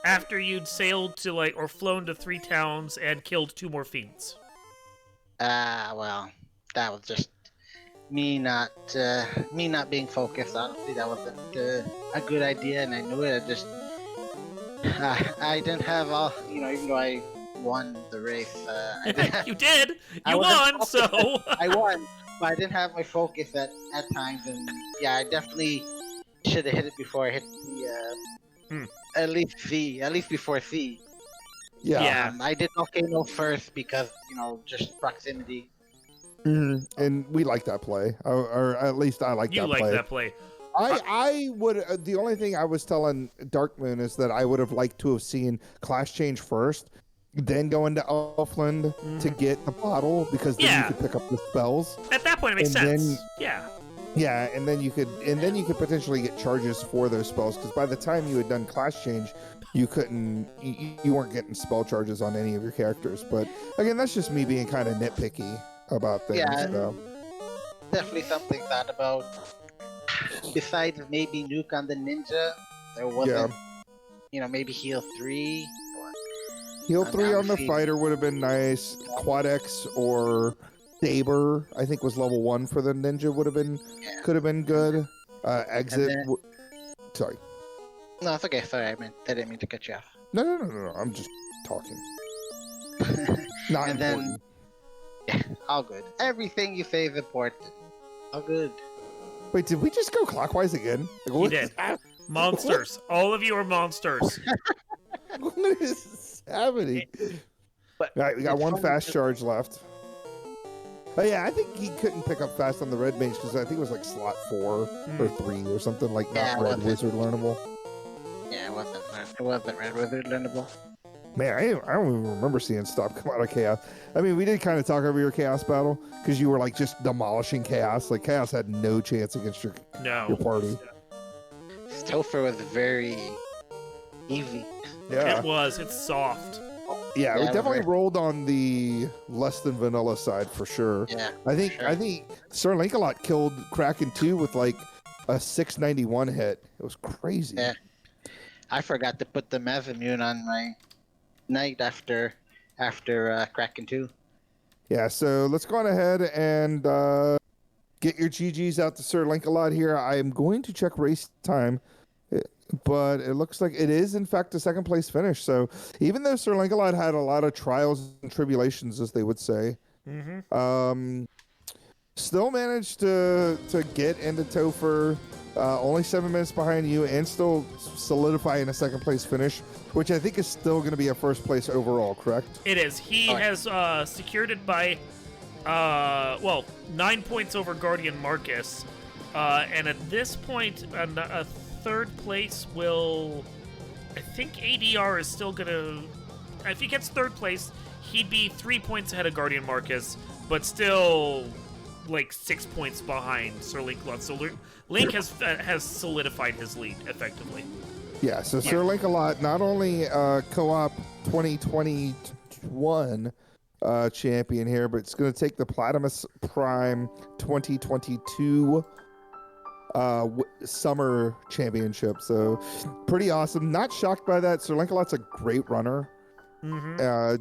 after you'd sailed to or flown to 3 towns and killed 2 more fiends? Well, that was just me not being focused. Honestly, that wasn't a good idea, and I knew it. I didn't have all, even though I won the race. You did. You won, so I won, but I didn't have my focus at times, and yeah, I definitely should have hit it before I hit the at least before C. Yeah. I did Volcano first because just proximity. And we like that play, or at least I like that play. You like that play. I would. The only thing I was telling Dark Moon is that I would have liked to have seen class change first, then go into Elfland to get the bottle, because then you could pick up the spells. At that point, it makes sense. Yeah. Yeah, and then you could potentially get charges for those spells, because by the time you had done class change, you weren't getting spell charges on any of your characters. But again, that's just me being kind of nitpicky about things. Yeah. So. Definitely something thought about. Besides maybe nuke on the ninja, there wasn't, maybe heal 3. Heal 3 on the fighter would have been nice. Quad X or Saber, I think, was level 1 for the ninja. Could have been good. Exit. Sorry. No, it's okay. Sorry, I didn't mean to cut you off. No. I'm just talking. Not and important. Then, all good. Everything you say is important. All good. Wait, did we just go clockwise again? You did. Monsters. All of you are monsters. What is happening? All right, we got one fast charge left. Oh yeah, I think he couldn't pick up fast on the red mage because I think it was like slot 4 or 3 or something, like not red wizard learnable. Yeah, it wasn't red wizard learnable. Man, I don't even remember seeing stop come out of chaos. I mean, we did kind of talk over your chaos battle because you were like just demolishing chaos. Like chaos had no chance against your party. Topher was very easy. Yeah, it was. It's soft. Yeah, we definitely rolled on the less than vanilla side for sure. Yeah, I think Sir Lancelot killed Kraken 2 with like a 691 hit. It was crazy. Yeah, I forgot to put the Mazimmune on my knight after Kraken 2. Yeah, so let's go on ahead and get your GGs out to Sir Lancelot here. I am going to check race time, but it looks like it is, in fact, a second place finish. So even though Sir Lancelot had a lot of trials and tribulations, as they would say, still managed to get into Topher, only 7 minutes behind you, and still solidifying a second place finish, which I think is still going to be a first place overall, correct? It is. He has secured it by, 9 points over Guardian Marcus. And at this point, a third place will... I think ADR is still going to... If he gets third place, he'd be 3 points ahead of Guardian Marcus, but still like 6 points behind Sir Lancelot. So Link has solidified his lead, effectively. Yeah, so Sir Lancelot, not only co-op 2021 champion here, but it's going to take the Platymus Prime 2022 summer championship. So pretty awesome. Not shocked by that. Sir Lancelot's a great runner.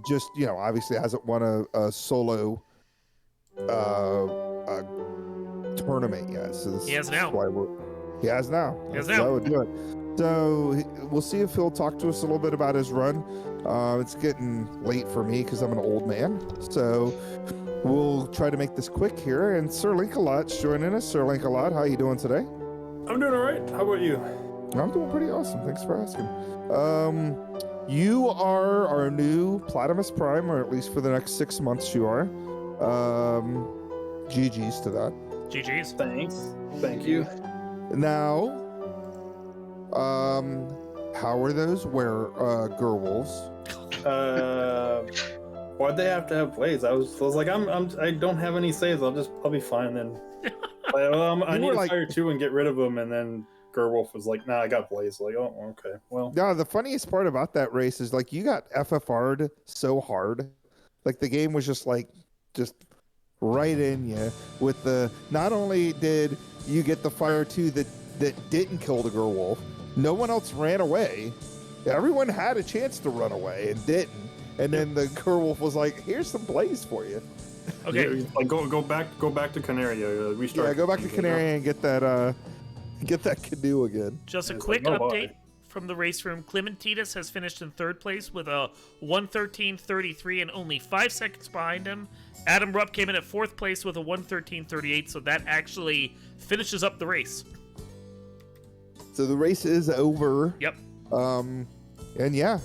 Just, obviously hasn't won a solo tournament yet. So he has now. He has now. That would do it. So we'll see if he'll talk to us a little bit about his run. It's getting late for me because I'm an old man. So we'll try to make this quick here. And Sir Lancelot's joining us. Sir Lancelot, how you doing today? I'm doing all right. How about you? I'm doing pretty awesome. Thanks for asking. You are our new Platymus Prime, or at least for the next 6 months you are. GG's to that. GG's. Thanks. Thank you. Now, how are those Gerwolves? Why'd they have to have blades? I was like, I don't have any saves. I'll be fine then. I need to fire 2 and get rid of them, and then Gerwolf was like, nah, I got blades. Like, oh, okay, well. No, the funniest part about that race is like you got FFR'd so hard, like the game was just right in you with the. Not only did you get the fire 2 that didn't kill the Gerwolf, no one else ran away. Everyone had a chance to run away and didn't. And then the Gerwolf was like, "Here's some blaze for you." Okay, like go back to Canaria. Restart. Yeah, go back to Canaria and get that canoe again. Just a quick update from the race room. Clementitas has finished in third place with a 1:13.33 and only 5 seconds behind him. Adam Rupp came in at fourth place with a 1:13.38, so that actually finishes up the race. So the race is over. Yep. And yeah,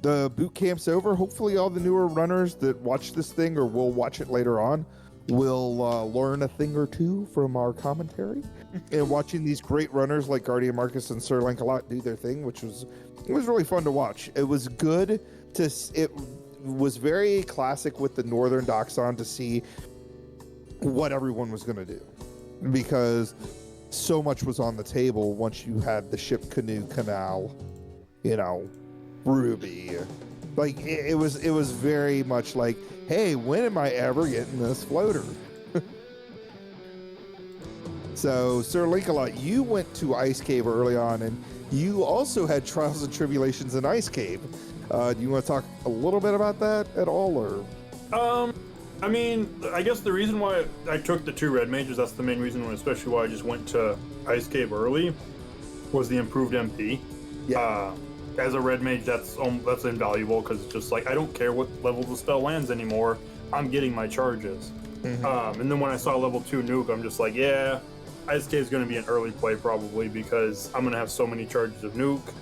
the boot camp's over. Hopefully all the newer runners that watch this thing or will watch it later on will learn a thing or two from our commentary and watching these great runners like Guardian Marcus and Sir Lancelot do their thing, which was really fun to watch. It was good it was very classic with the Northern Doxon to see what everyone was going to do. because so much was on the table once you had the ship canoe canal, Ruby. Like it was very much like, hey, when am I ever getting this floater? So, Sir Linkalot, you went to Ice Cave early on, and you also had trials and tribulations in Ice Cave. Do you want to talk a little bit about that at all, or? I mean, I guess the reason why I took the 2 red mages, that's the main reason, especially why I just went to Ice Cave early, was the improved MP. Yeah. As a red mage, that's invaluable, because it's just like, I don't care what level the spell lands anymore, I'm getting my charges. Mm-hmm. And then when I saw level 2 nuke, I'm just like, yeah, Ice Cave is going to be an early play probably, because I'm going to have so many charges of nuke.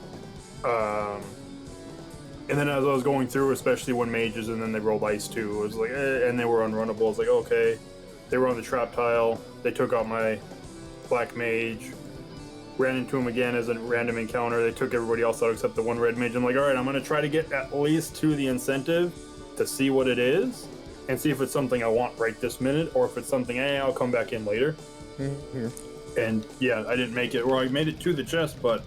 And then as I was going through, especially when mages and then they rolled ice too, it was like, and they were unrunnable. I was like, okay. They were on the trap tile. They took out my black mage. Ran into him again as a random encounter. They took everybody else out except the 1 red mage. I'm like, all right, I'm going to try to get at least to the incentive to see what it is and see if it's something I want right this minute, or if it's something, I'll come back in later. Mm-hmm. And yeah, I didn't make it, or I made it to the chest, but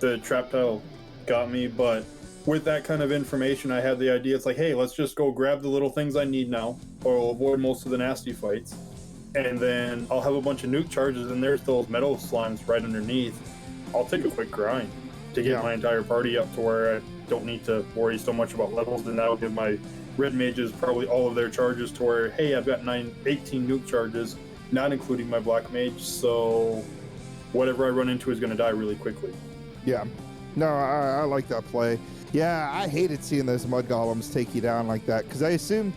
the trap tile got me. But with that kind of information, I had the idea, it's like, hey, let's just go grab the little things I need now, or I'll avoid most of the nasty fights. And then I'll have a bunch of nuke charges, and there's those metal slimes right underneath. I'll take a quick grind to get my entire party up to where I don't need to worry so much about levels, and that'll give my red mages probably all of their charges to where, hey, I've got 18 nuke charges, not including my black mage, so whatever I run into is going to die really quickly. Yeah. No, I like that play. Yeah, I hated seeing those mud golems take you down like that, because I assumed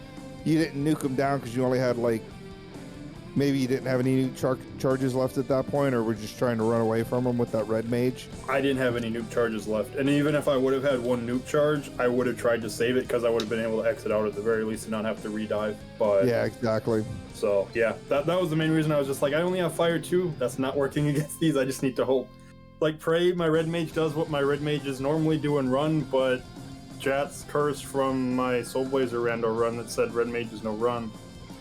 you didn't nuke them down because you only had, like, maybe you didn't have any nuke charges left at that point, or were just trying to run away from them with that red mage? I didn't have any nuke charges left, and even if I would have had 1 nuke charge, I would have tried to save it, because I would have been able to exit out at the very least and not have to redive. But yeah, exactly. So yeah, that was the main reason. I was just like, I only have fire 2. That's not working against these. I just need to hope. Like, pray my red mage does what my red mages normally do and run, but Jat's curse from my Soul Blazer rando run that said red mages no run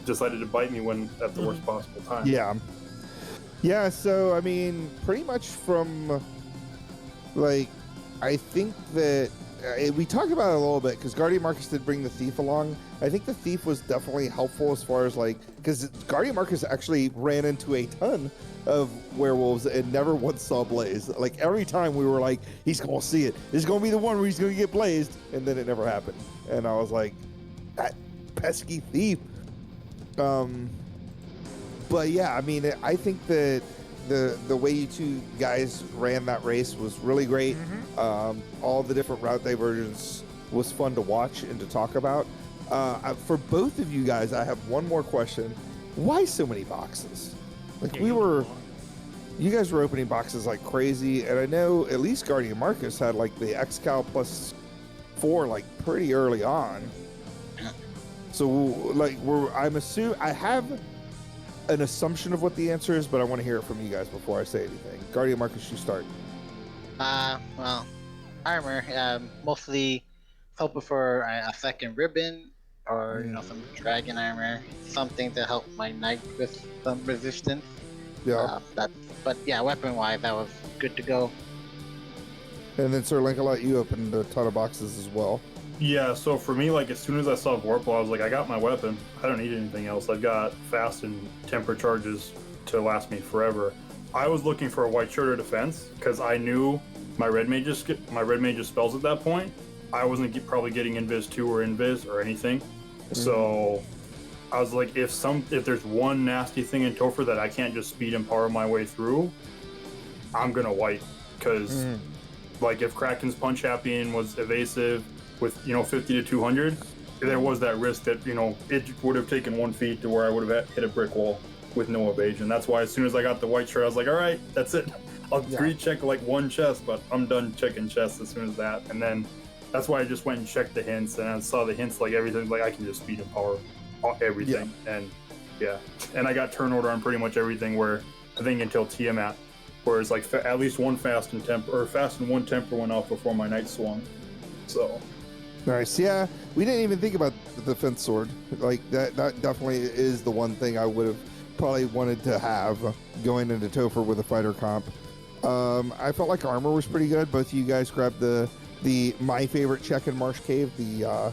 decided to bite me when at the worst possible time. Yeah, so I mean, pretty much from, like, I think that we talked about it a little bit, because Guardian Marcus did bring the Thief along. I think the Thief was definitely helpful as far as, like, because Guardian Marcus actually ran into a ton of werewolves and never once saw Blaze. Like, every time we were like, he's gonna see it, this is gonna be the one where he's gonna get blazed, and then it never happened. And I was like, that pesky Thief. But yeah, I mean, I think that the way you 2 guys ran that race was really great. Mm-hmm. All the different route diversions was fun to watch and to talk about. For both of you guys, I have one more question. Why so many boxes? Like, you guys were opening boxes like crazy, and I know at least Guardian Marcus had like the Excal +4 like pretty early on. So like, I have an assumption of what the answer is, but I want to hear it from you guys before I say anything. Guardian Marcus, you start. Well, armor, mostly hoping for a second ribbon, or some dragon armor, something to help my knight with some resistance. Yeah. But yeah, weapon wise, that was good to go. And then Sir Linkalot, you opened a ton of boxes as well. Yeah, so for me, like, as soon as I saw Vorpal, I was like, I got my weapon. I don't need anything else. I've got fast and temper charges to last me forever. I was looking for a white shirt or defense, because I knew my red mage's spells at that point. I wasn't probably getting Invis 2 or Invis or anything. Mm-hmm. So I was like, if there's one nasty thing in Topher that I can't just speed and power my way through, I'm gonna wipe. Because like, if Kraken's Punch Happy was evasive with 50 to 200, there was that risk that it would have taken 1 feet to where I would have hit a brick wall with no evasion. That's why as soon as I got the white shirt, I was like, all right, that's it. I'll greed check like 1 chest, but I'm done checking chests as soon as that. And then that's why I just went and checked the hints, and I saw the hints, like everything, like I can just speed and power everything. And and I got turn order on pretty much everything, where I think until Tiamat, where it's like at least 1 fast and 1 temper went off before my knight swung. So nice. Yeah, we didn't even think about the defense sword. Like, that definitely is the one thing I would have probably wanted to have going into Topher with a fighter comp. I felt like armor was pretty good. Both of you guys grabbed the my favorite check in Marsh Cave, the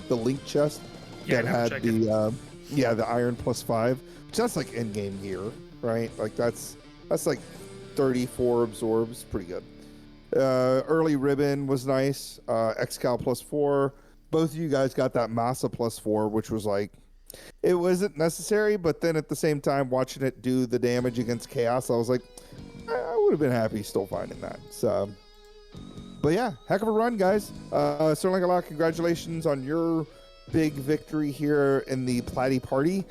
link chest that had the iron +5, which that's like end game gear, right? Like that's like 34 absorbs, pretty good. Early ribbon was nice. Excal +4. Both of you guys got that Massa +4, which was like, it wasn't necessary, but then at the same time, watching it do the damage against Chaos, I was like, I would have been happy still finding that. So, but yeah, heck of a run, guys. Certainly a lot. Congratulations on your big victory here in the Platy party.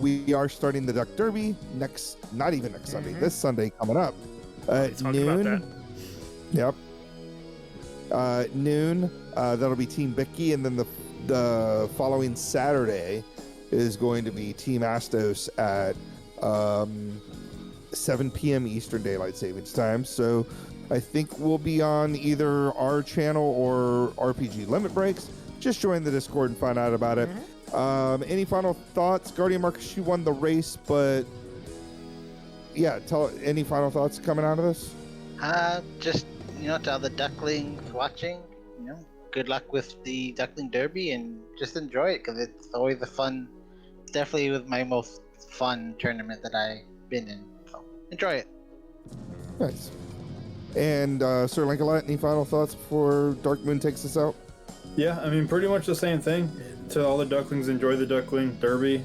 We are starting the Duck Derby not even next Sunday, this Sunday coming up at noon. Yep. Noon. That'll be Team Bicky, and then the following Saturday is going to be Team Astos at 7 p.m. Eastern Daylight Savings Time. So I think we'll be on either our channel or RPG Limit Breaks. Just join the Discord and find out about it. Any final thoughts? Guardian Marcus, you won the race, but yeah, any final thoughts coming out of this? Just, to all the Ducklings watching, good luck with the Duckling Derby, and just enjoy it, because it's always a fun, definitely was my most fun tournament that I've been in. So enjoy it. Nice. And Sir Lincoln, any final thoughts before Dark Moon takes us out? Yeah, I mean, pretty much the same thing. To all the Ducklings, enjoy the Duckling Derby.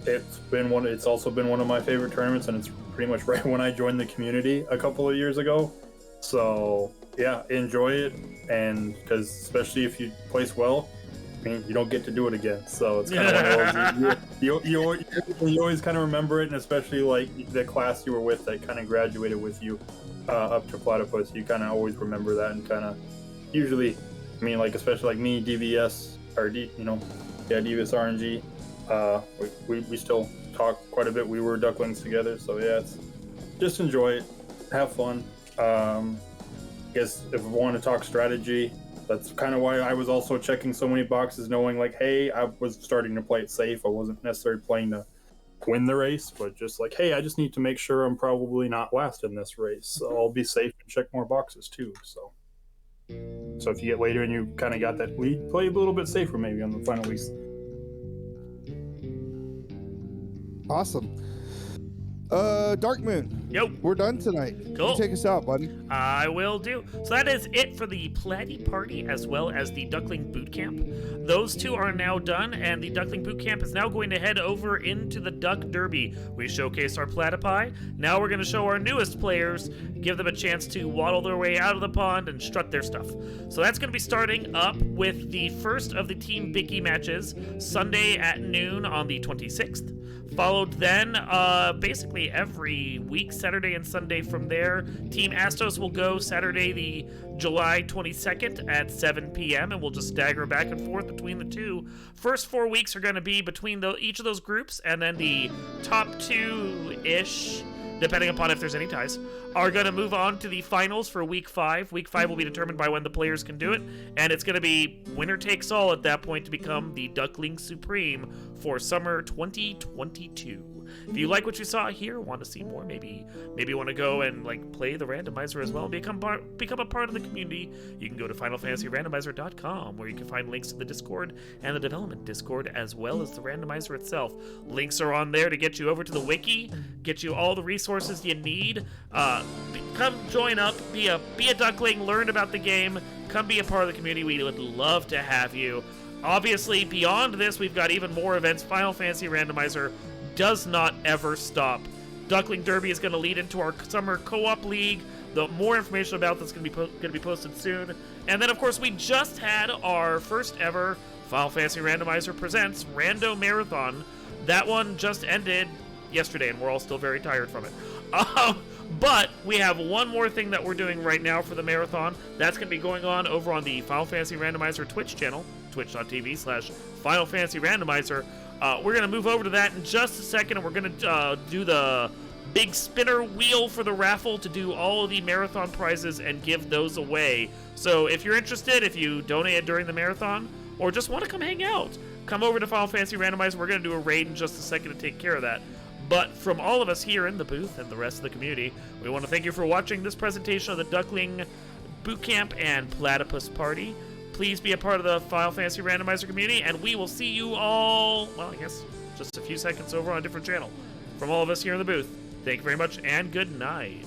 It's also been one of my favorite tournaments, and it's pretty much right when I joined the community a couple of years ago. So yeah, enjoy it, and because especially if you place well, I mean, you don't get to do it again. So it's kind of one of those, you always kind of remember it, and especially like the class you were with that kind of graduated with you up to Platypus, you kind of always remember that, and kind of usually, I mean, like especially like me, DVS or DVS RNG, we still talk quite a bit. We were Ducklings together, so yeah, it's just enjoy it, have fun. I guess if we want to talk strategy, that's kind of why I was also checking so many boxes, knowing like, hey, I was starting to play it safe. I wasn't necessarily playing to win the race, but just like, hey, I just need to make sure I'm probably not last in this race, so I'll be safe and check more boxes too. So if you get later and you kind of got that lead, play a little bit safer maybe on the final weeks. Awesome. Dark Moon. Yo. We're done tonight. Cool. You take us out, buddy. I will do. So that is it for the Platy party as well as the Duckling Boot Camp. Those two are now done, and the Duckling Boot Camp is now going to head over into the Duck Derby. We showcase our platypi. Now we're going to show our newest players, give them a chance to waddle their way out of the pond and strut their stuff. So that's going to be starting up with the first of the Team Bicky matches, Sunday at noon on the 26th. Followed then, basically every week, Saturday and Sunday from there. Team Astos will go Saturday, the July 22nd at 7 p.m., and we'll just stagger back and forth between the two. First 4 weeks are going to be between each of those groups, and then the top two-ish, depending upon if there's any ties, are going to move on to the finals for Week 5. Week 5 will be determined by when the players can do it, and it's going to be winner takes all at that point to become the Duckling Supreme for summer 2022. If you like what you saw here, want to see more, maybe you want to go and like play the randomizer as well, become a part of the community, you can go to FinalFantasyRandomizer.com, where you can find links to the Discord and the development Discord, as well as the randomizer itself. Links are on there to get you over to the wiki, get you all the resources you need. Come join up, be a Duckling, learn about the game, come be a part of the community. We would love to have you. Obviously, beyond this, we've got even more events. Final Fantasy Randomizer does not ever stop. Duckling Derby is going to lead into our summer co-op league. The more information about this is going to be posted soon. And then, of course, we just had our first ever Final Fantasy Randomizer Presents Rando Marathon. That one just ended yesterday, and we're all still very tired from it. But we have one more thing that we're doing right now for the marathon. That's going to be going on over on the Final Fantasy Randomizer Twitch channel, twitch.tv/Final Fantasy Randomizer. We're going to move over to that in just a second, and we're going to do the big spinner wheel for the raffle to do all of the marathon prizes and give those away. So if you're interested, if you donated during the marathon, or just want to come hang out, come over to Final Fantasy Randomizer. We're going to do a raid in just a second to take care of that. But from all of us here in the booth and the rest of the community, we want to thank you for watching this presentation of the Duckling Bootcamp and Platypus Party. Please be a part of the Final Fantasy Randomizer community, and we will see you all, well, I guess, just a few seconds over on a different channel. From all of us here in the booth, thank you very much, and good night.